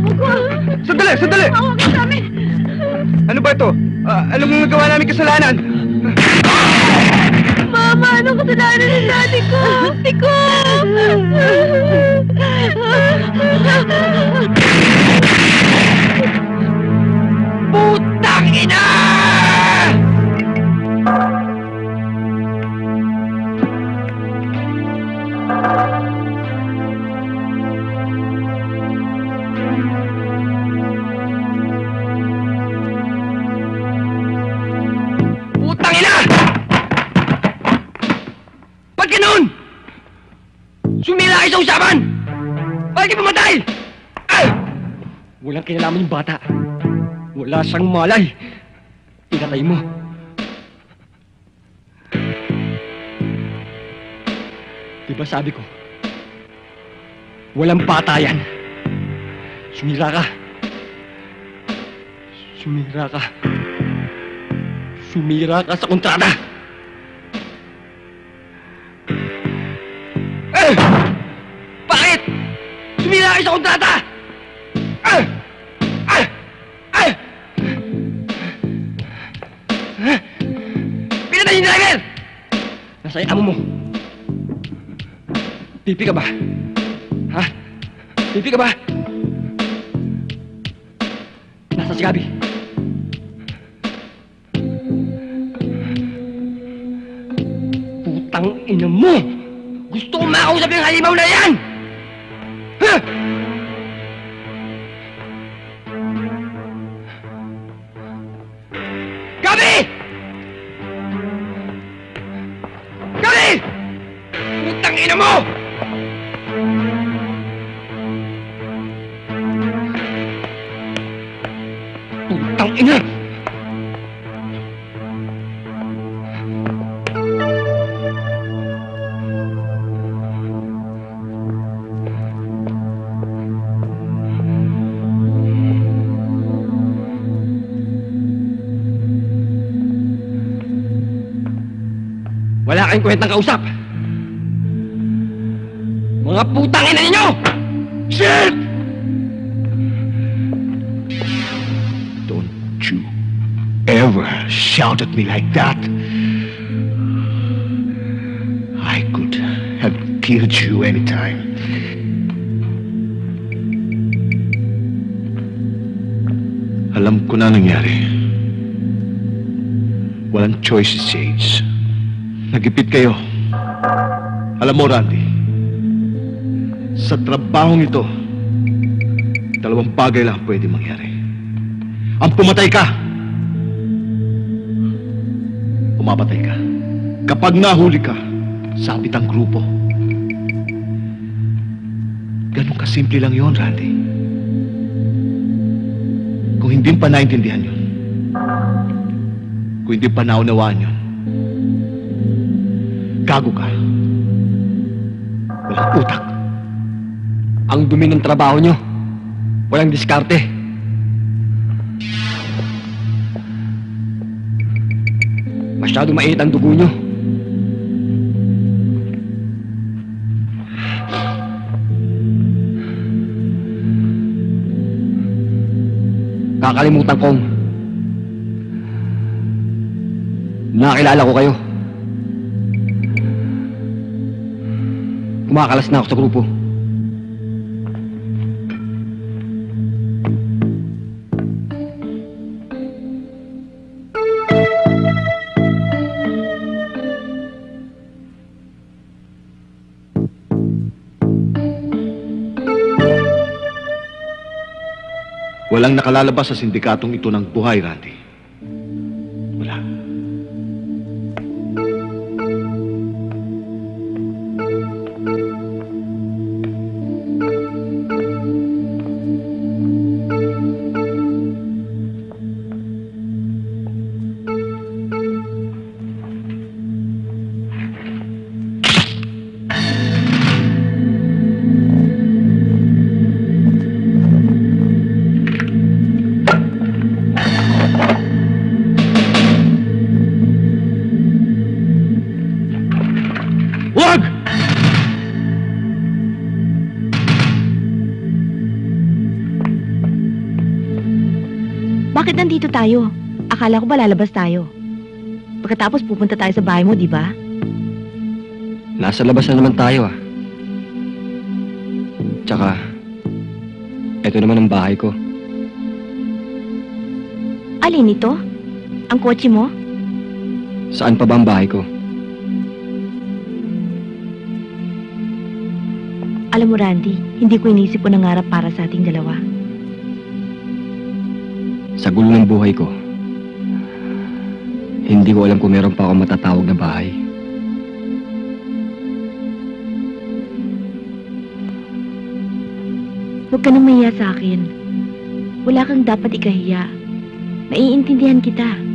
Sandali! Sandali! Ano ba ito? Ano mong nagawa namin kasalanan? Mama, anong kasalanan ni daddy ko? Tiko! Putang ina! Putang ina! Ba't ganun? Sumira kayo sa usapan! Bakit kayo pumatay? Ay! Walang kinalaman yung bata. Wala siyang malay. Pinatay mo. Diba sabi ko, walang patayan. Sumira ka. Sumira ka. Sumira ka sa kontrata. Eh! Bakit? Sumira kayo sa kontrata! Eh! Eh! Eh! Pinatay yung driver! Nasa amo mo. Pipi ka ba? Ha? Pipi ka ba? Nasa si Gabi. Putang ina mo! Gusto kong makausap yung halimaw na yan! Ha? Gabi! Gabi! Putang ina mo! Putang ina! Wala kayong kwentang kausap! Mga putang ina ninyo! Shit! Don't ever shout at me like that, I could have killed you anytime. Alam ko na nangyari. Walang choice si Sage. Nagipit kayo. Alam mo, Randy, sa trabahong ito, dalawang bagay lang pwede mangyari. Ang pumatay ka, umapatay ka. Kapag nahuli ka, sabit ang grupo. Ganun kasimple lang yon, Randy. Kung hindi pa naintindihan yun, kung hindi pa naunawaan yun, gago ka. Walang utak. Ang dumi ng trabaho nyo. Walang diskarte. Masyado mainit ang dugo nyo. Kakalimutan kong nakilala ko kayo. Kumakalas na ako sa grupo. Walang nakalalabas sa sindikatong ito ng buhay, Randy. Wala. Wag! Bakit nandito tayo? Akala ko ba lalabas tayo? Pagkatapos pupunta tayo sa bahay mo, di ba? Nasa labas na naman tayo ah. Tsaka, eto naman ang bahay ko. Alin ito? Ang kotse mo? Saan pa ba ang bahay ko? Alam mo, Randy, hindi ko inisip o nangarap para sa ating dalawa. Sa gulo ng buhay ko, hindi ko alam kung meron pa akong matatawag na bahay. Huwag ka nang mahiya sa akin. Wala kang dapat ikahiya. Maiintindihan kita.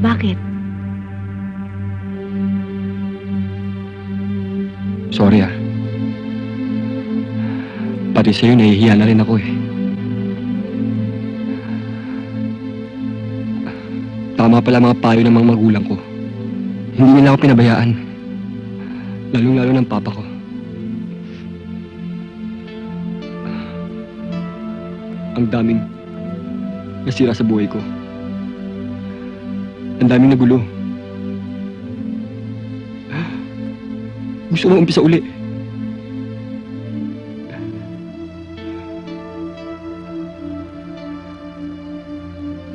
Bakit? Sorry ah. Pati sa'yo nahihiya na rin ako eh. Tama pala mga payo ng mga magulang ko. Hindi nila ako pinabayaan. Lalong-lalo ng papa ko. Ang daming nasira sa buhay ko. Ang daming nagulo. Gusto mo umpisa uli.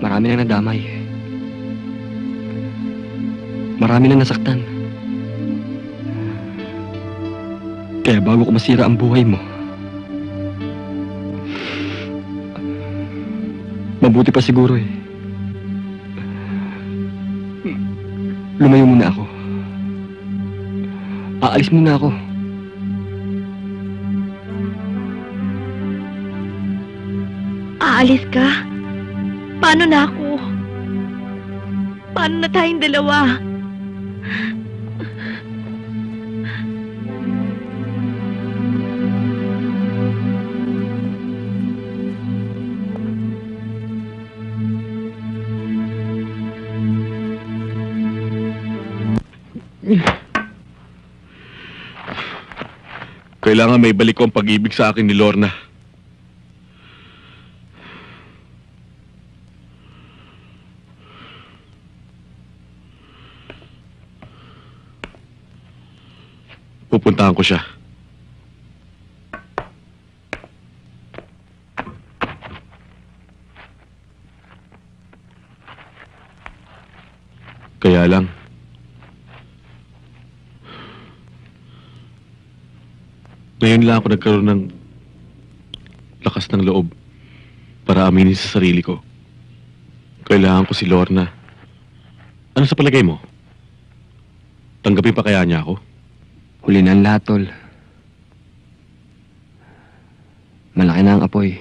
Marami nang nadamay. Marami na nasaktan. Kaya bago ko masira ang buhay mo, mabuti pa siguro lumayo muna ako. Aalis muna ako. Aalis ka? Paano na ako? Paano na tayong dalawa? Kailangan may balik ko ang pag-ibig sa akin ni Lorna. Pupuntahan ko siya. Kaya lang, ngayon lang ako nagkaroon ng lakas ng loob para aminin sa sarili ko. Kailangan ko si Lorna. Ano sa palagay mo? Tanggapin pa kaya niya ako? Huli na ang lahat, tol. Malaki na ang apoy.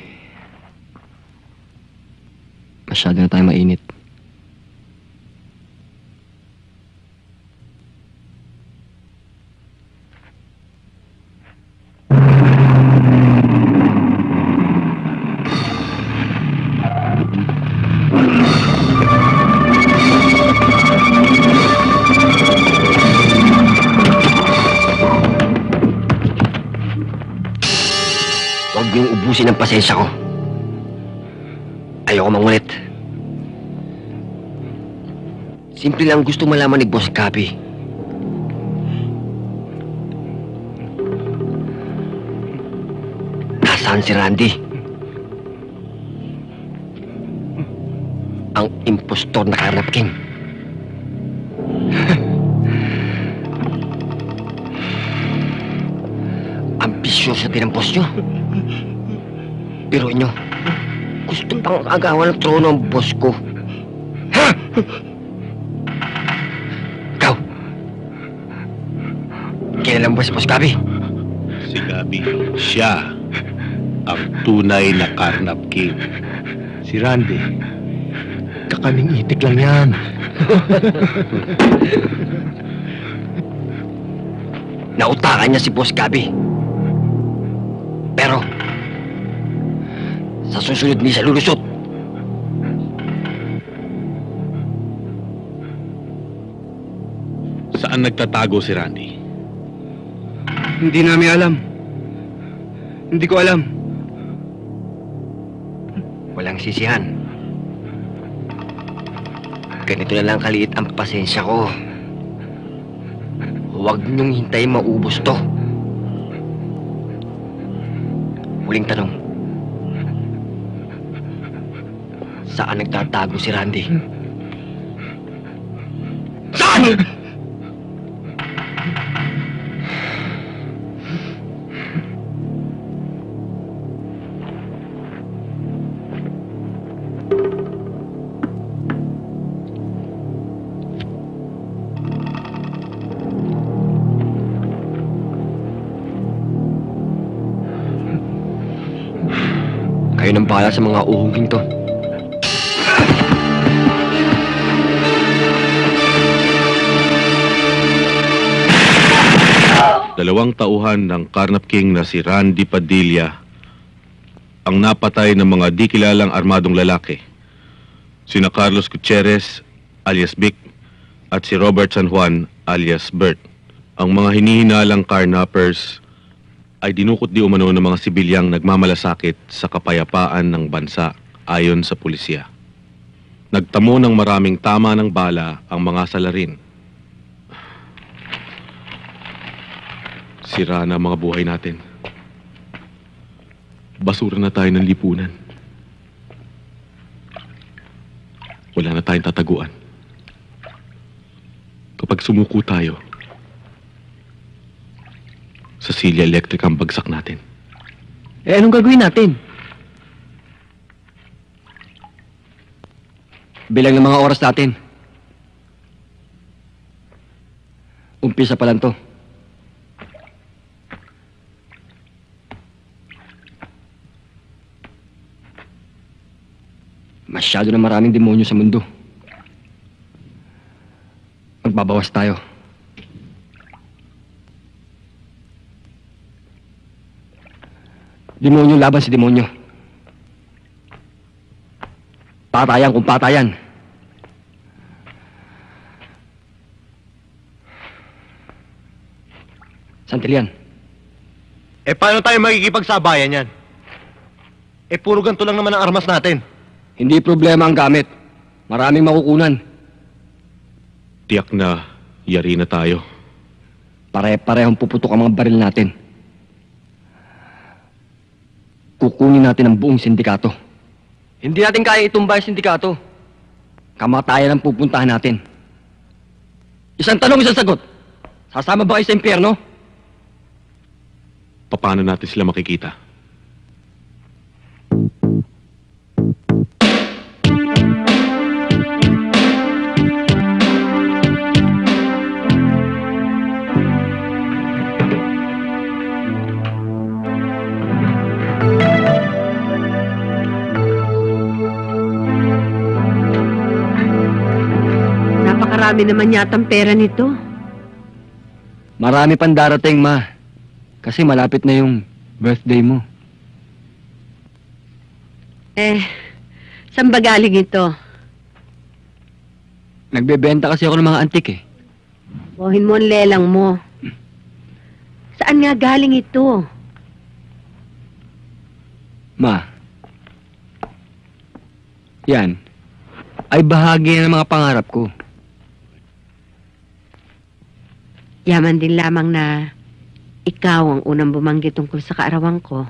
Masyado na tayo mainit. Huwag niyong ubusin ang pasensya ko. Ayoko mangulit. Simple lang gusto malaman ni Boss Gabi. Nasaan si Randy? Ang impostor na Carnap King. Ambisyoso din ang boss niyo. Pero inyo, gusto pang agawan ng trono ang boss ko. Ha? Ikaw, kailan ba si Boss Gabi? Si Gabi, siya ang tunay na Carnap King. Si Randy, kakaning itik lang yan. Nautakan niya si Boss Gabi. Pero, sa susunod ni siya lulusot. Saan nagtatago si Randy? Hindi namin alam. Hindi ko alam. Walang sisihan. Ganito na lang kaliit ang pasensya ko. Huwag niyong hintayin maubos to. Huling tanong. Saan nagtatago si Randy? Saan? Kayo nang bahala sa mga uhuging to. Dalawang tauhan ng Carnap King na si Randy Padilla ang napatay ng mga di kilalang armadong lalaki. Sina Carlos Gutierrez alias Vic at si Robert San Juan alias Bert. Ang mga hinihinalang carnappers ay dinukot di umano ng mga sibilyang nagmamalasakit sa kapayapaan ng bansa ayon sa pulisya. Nagtamo ng maraming tama ng bala ang mga salarin. Sira na ang mga buhay natin. Basura na tayo ng lipunan. Wala na tayong tataguan. Kapag sumuko tayo, sa Silya Electric ang bagsak natin. Eh, anong gagawin natin? Bilang ng mga oras natin. Umpisa pa lang to. Masyado na maraming demonyo sa mundo. Magbabawas tayo. Demonyo laban si demonyo. Patayan kung patayan. Santilian. Eh, paano tayo makikipagsabayan yan? Eh, puro ganito lang naman ang armas natin. Hindi problema ang gamit. Maraming makukunan. Tiyak na yari na tayo. Pare-parehong puputok ang mga baril natin. Kukunin natin ang buong sindikato. Hindi natin kaya itumba yung sindikato. Kamatayan ang pupuntahan natin. Isang tanong, isang sagot. Sasama ba kayo sa impyerno? Paano natin sila makikita? Napakarami naman yatang pera nito. Marami pang darating, ma. Kasi malapit na yung birthday mo. Eh, saan ba galing ito? Nagbebenta kasi ako ng mga antik eh. Buhin mo ang lelang mo. Saan nga galing ito? Ma, yan ay bahagi ng mga pangarap ko. Yaman din lamang na ikaw ang unang bumanggit tungkol sa kaarawan ko.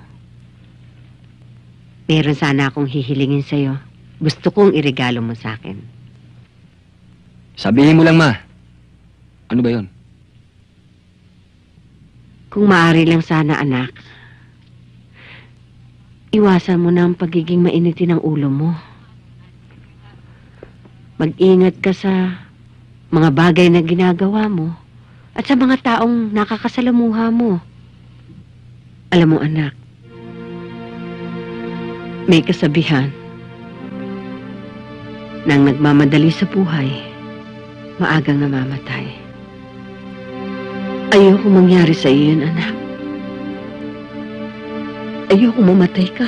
Meron sana akong hihilingin sa'yo. Gusto kong iregalo mo sa akin. Sabihin mo lang, ma. Ano ba yon? Kung maaari lang sana, anak. Iwasan mo na ang pagiging mainitin ng ulo mo. Mag-ingat ka sa mga bagay na ginagawa mo. At sa mga taong nakakasalamuha mo. Alam mo, anak, may kasabihan nang nagmamadali sa buhay, maagang namamatay. Ayoko mangyari sa iyo yun, anak. Ayoko mamatay ka.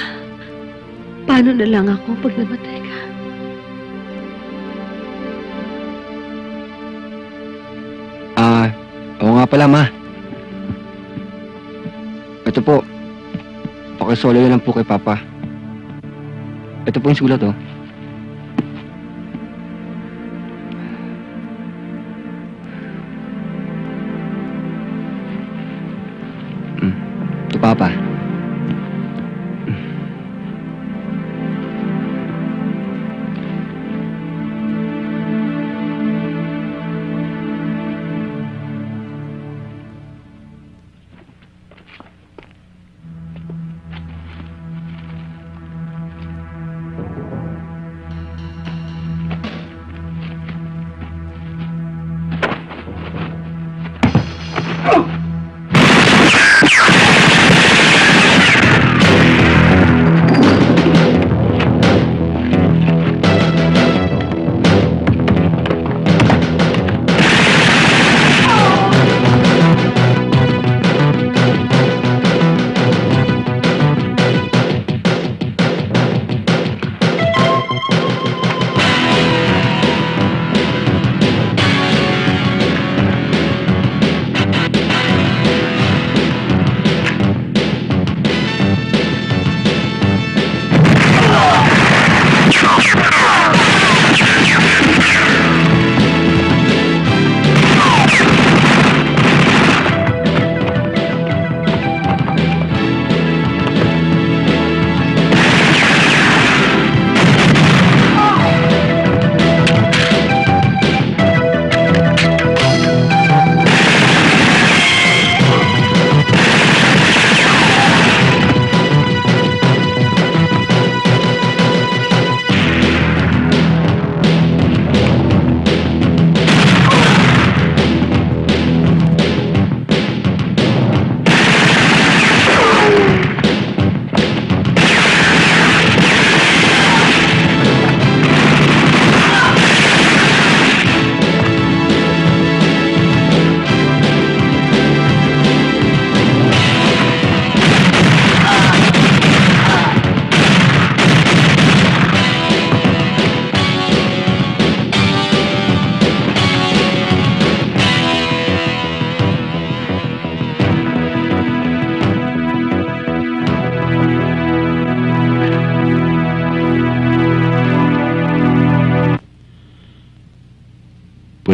Paano na lang ako pag namatay ka? Oo nga pala, ma. Ito po. Pakisolo yan lang po kay Papa. Ito po yung sulat, oh. Ito, Papa.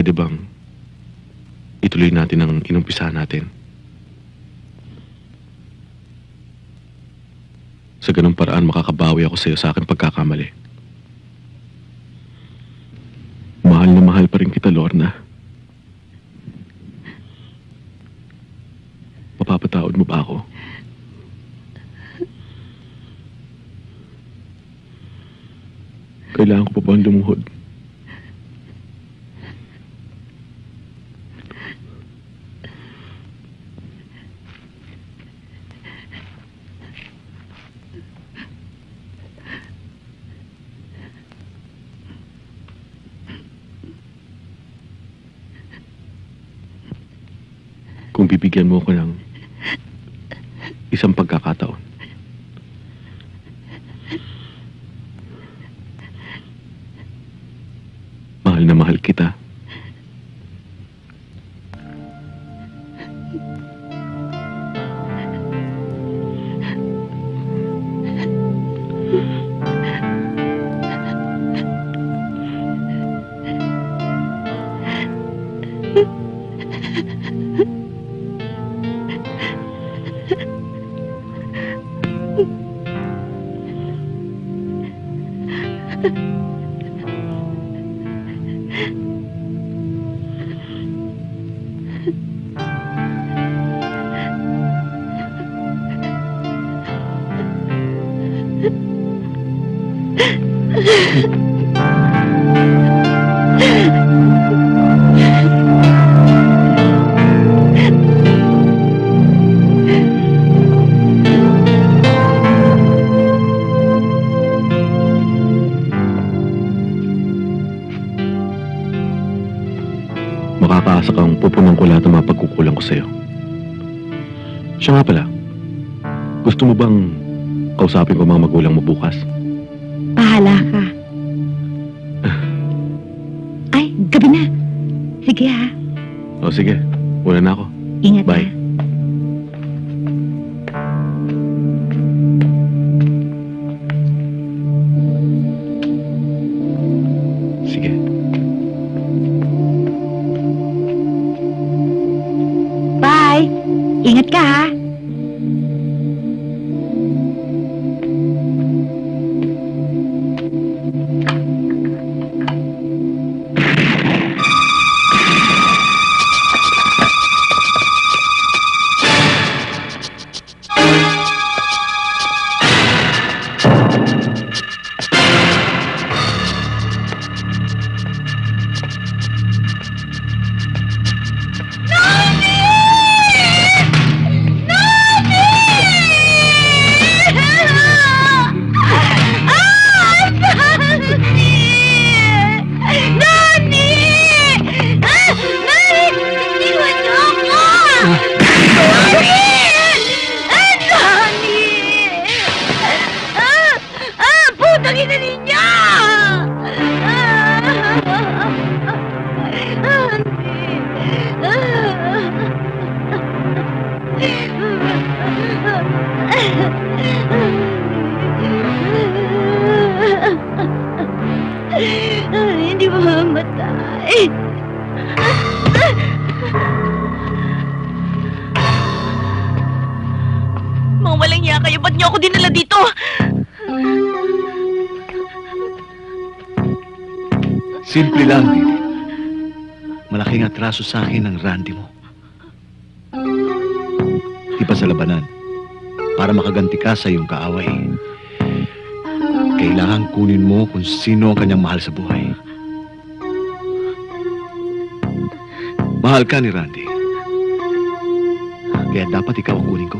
Pwede bang ituloy natin ang inumpisahan natin? Sa ganung paraan, makakabawi ako sa iyo sa aking pagkakamali. Mahal na mahal pa rin kita, Lorna. Mapapatawad mo ba ako? Kailangan ko pa bang lumuhod? Kung bibigyan mo ko ng isang pagkakataon. Mahal na mahal kita. Makakaasa kang pupunan ko lahat ng mga pagkukulang ko sa'yo. Siya nga pala, gusto mo bang kausapin ko mga magulang mo bukas? Bahala ka. Ay, gabi na. Sige ha. O sige, una na ako. Ingat Bye. ha. Sige. Bye. Ingat ka ha. Hindi mamamatay. Mga walang iya kayo, ba't niyo ako dinala dito? Simple lang, Didi. Malaking atraso sa akin ang Randy mo. Di pa sa labanan. Para makaganti ka sa iyong kaaway. Kailangan kunin mo kung sino ang kanyang mahal sa buhay. Mahal ka ni Randy. Kaya dapat ikaw ang kunin ko.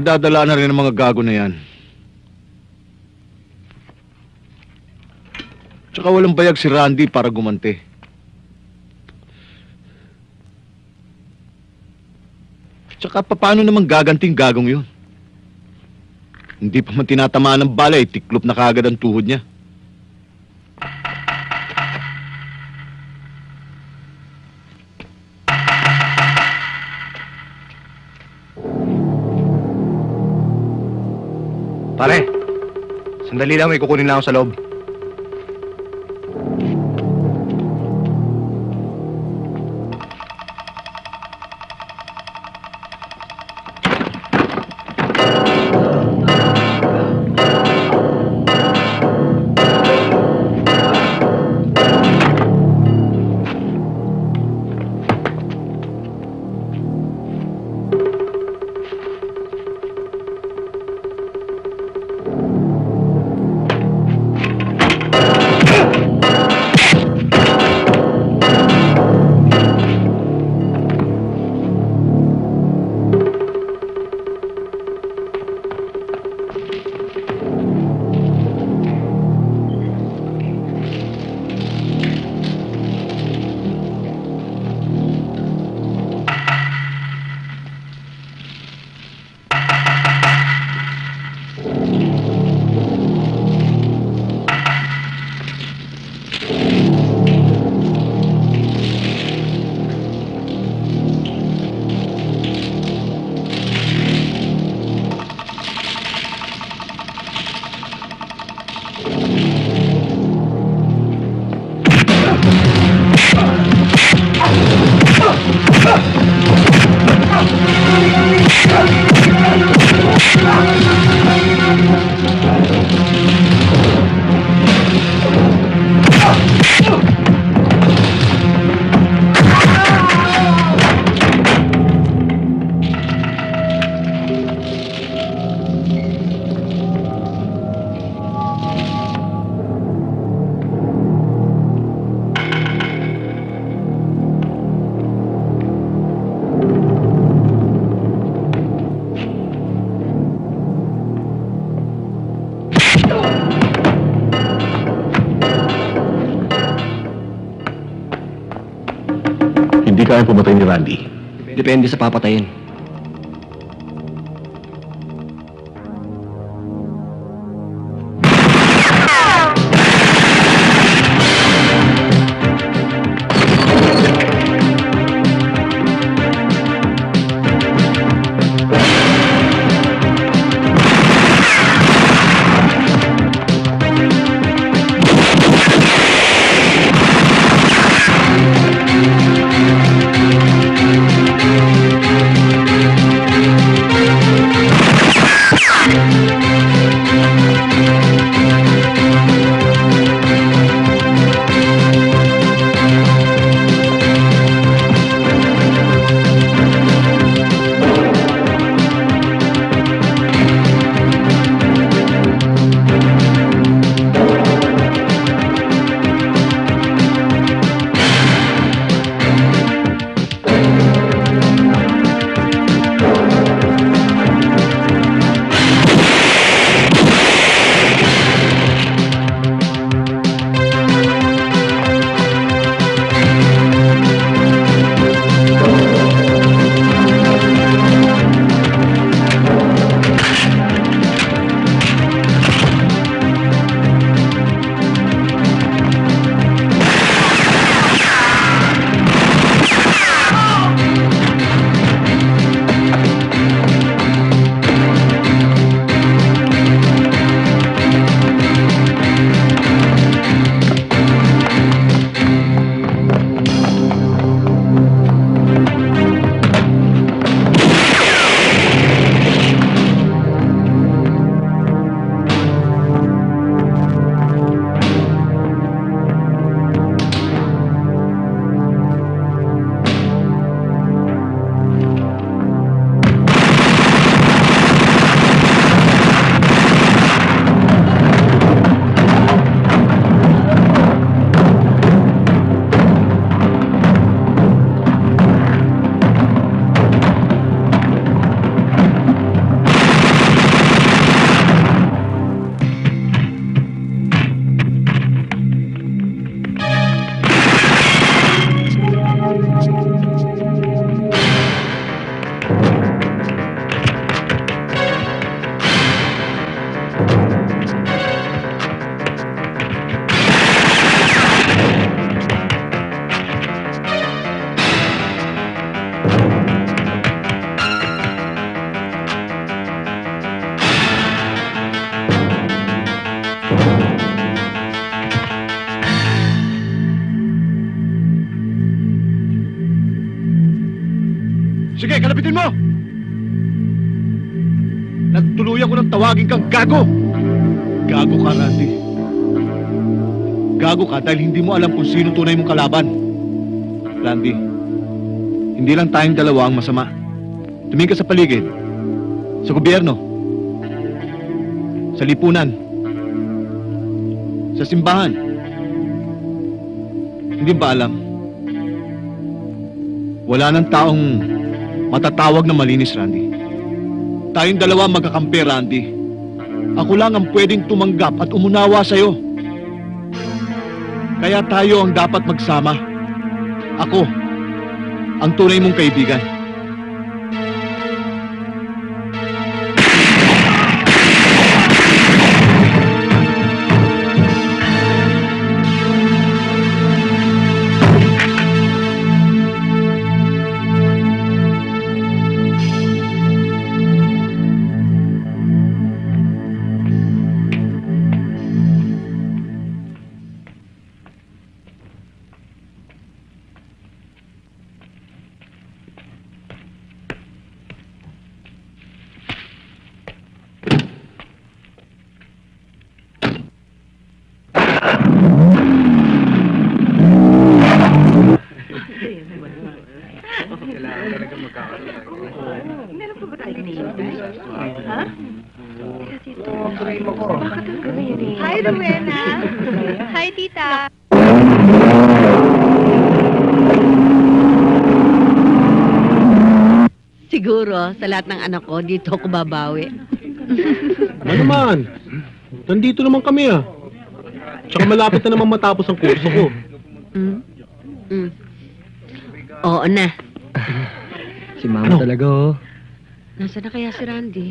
Madadala na rin ang mga gago na yan. Tsaka walang bayag si Randy para gumante. Tsaka paano naman gaganting gagong yun? Hindi pa man tinatamaan ng bala, tiklop na kaagad ang tuhod niya. Pare, sandali lang, may kukunin lang ako sa loob. Hindi kaya pumatay ni Randy. Depende sa papatayin. kang tawagin kang gago! Gago ka, Randy. Gago ka dahil hindi mo alam kung sino tunay mong kalaban. Randy, hindi lang tayong dalawa ang masama. Tumingin ka sa paligid, sa gobyerno, sa lipunan, sa simbahan. Hindi ba alam? Wala nang taong matatawag na malinis, Randy. Tayong dalawa magkakampi, Randy. Ako lang ang pwedeng tumanggap at umunawa sa'yo. Kaya tayo ang dapat magsama. Ako, ang tunay mong kaibigan. Hi, Rowena. Hi, tita. Siguro, sa lahat ng anak ko, dito ako babawi. Ano naman? Nandito naman kami ah. Tsaka malapit na naman matapos ang kurso ko. Oo na. Si Mama talaga, oh. Nasaan na kaya si Randy?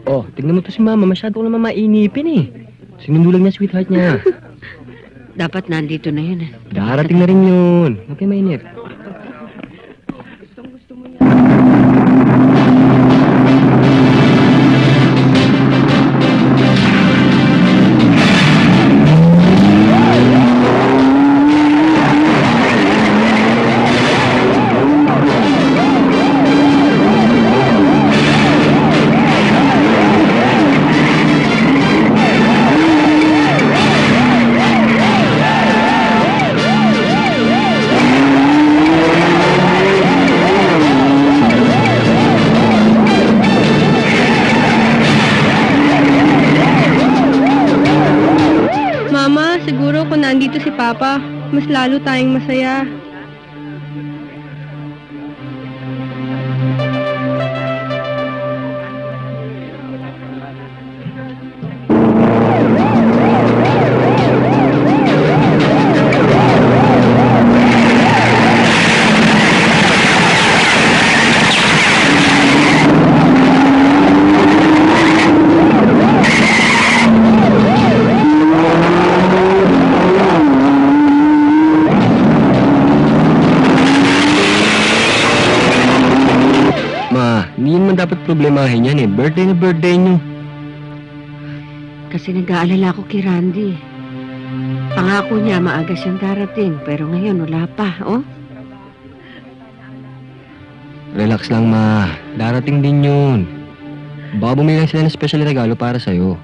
Oh, tignan mo to si Mama. Masyado ko naman mainipin eh. Sinundo lang niya sweetheart niya. Dapat nandito na yun. Darating na rin yun. Huwag kayo mainip. Mama, siguro kung nandito si Papa, mas lalo tayong masaya. Hindi naman dapat problemahin yan eh. Birthday na birthday nyo. Kasi nag-aalala ko kay Randy. Pangako niya maaga siyang darating, pero ngayon wala pa, oh? Relax lang, Ma. Darating din yun. Baka bumili lang sila ng special regalo para sa'yo.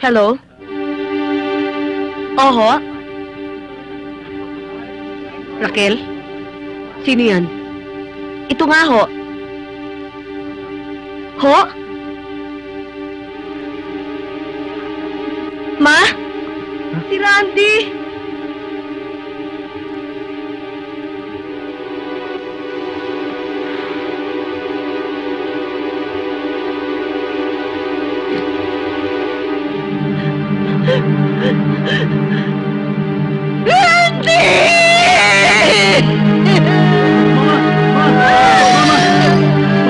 Hello? Oho? Raquel? Sino yan? Ito nga ho. Ho? Ma? Si Randy!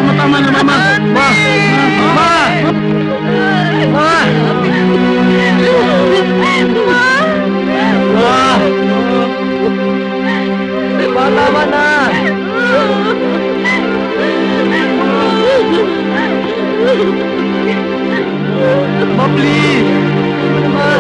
Mama, tama na, Mama! Tama na! Ma, please! Ma!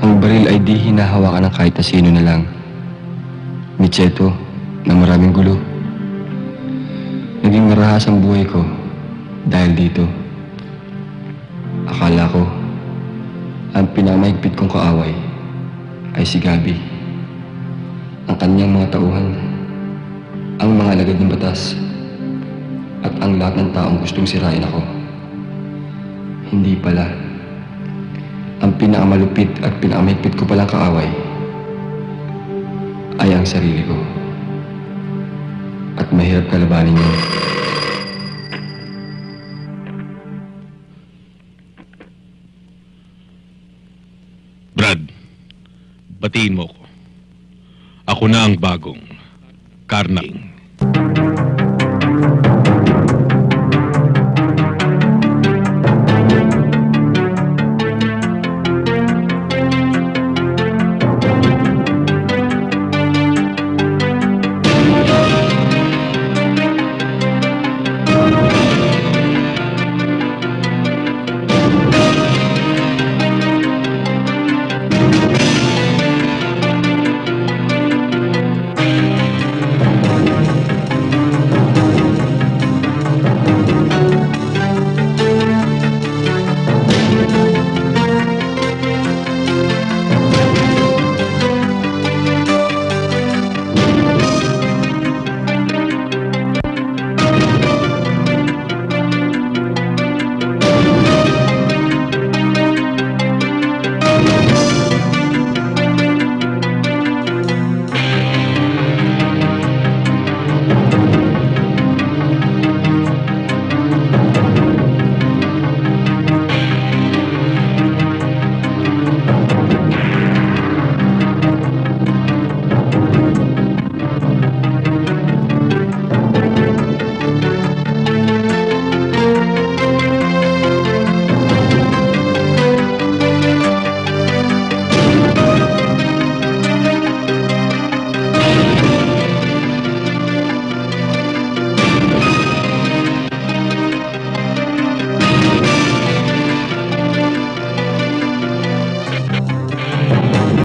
Ang baril ay di hinahawakan ng kahit na sino na lang. Micheto, na maraming gulo. Naging marahas ang buhay ko dahil dito. Akala ko, ang pinamahigpit kong kaaway ay si Gabi. Ang kanyang mga tauhan, ang mga alagad ng batas, at ang lahat ng taong gustong sirain ako. Hindi pala. Ang pinakamalupit at pinakamahigpit ko palang kaaway ay ang sarili ko. At mahirap kalabanin yun. Brad, batiin mo ko. Ako na ang bagong Karnap King.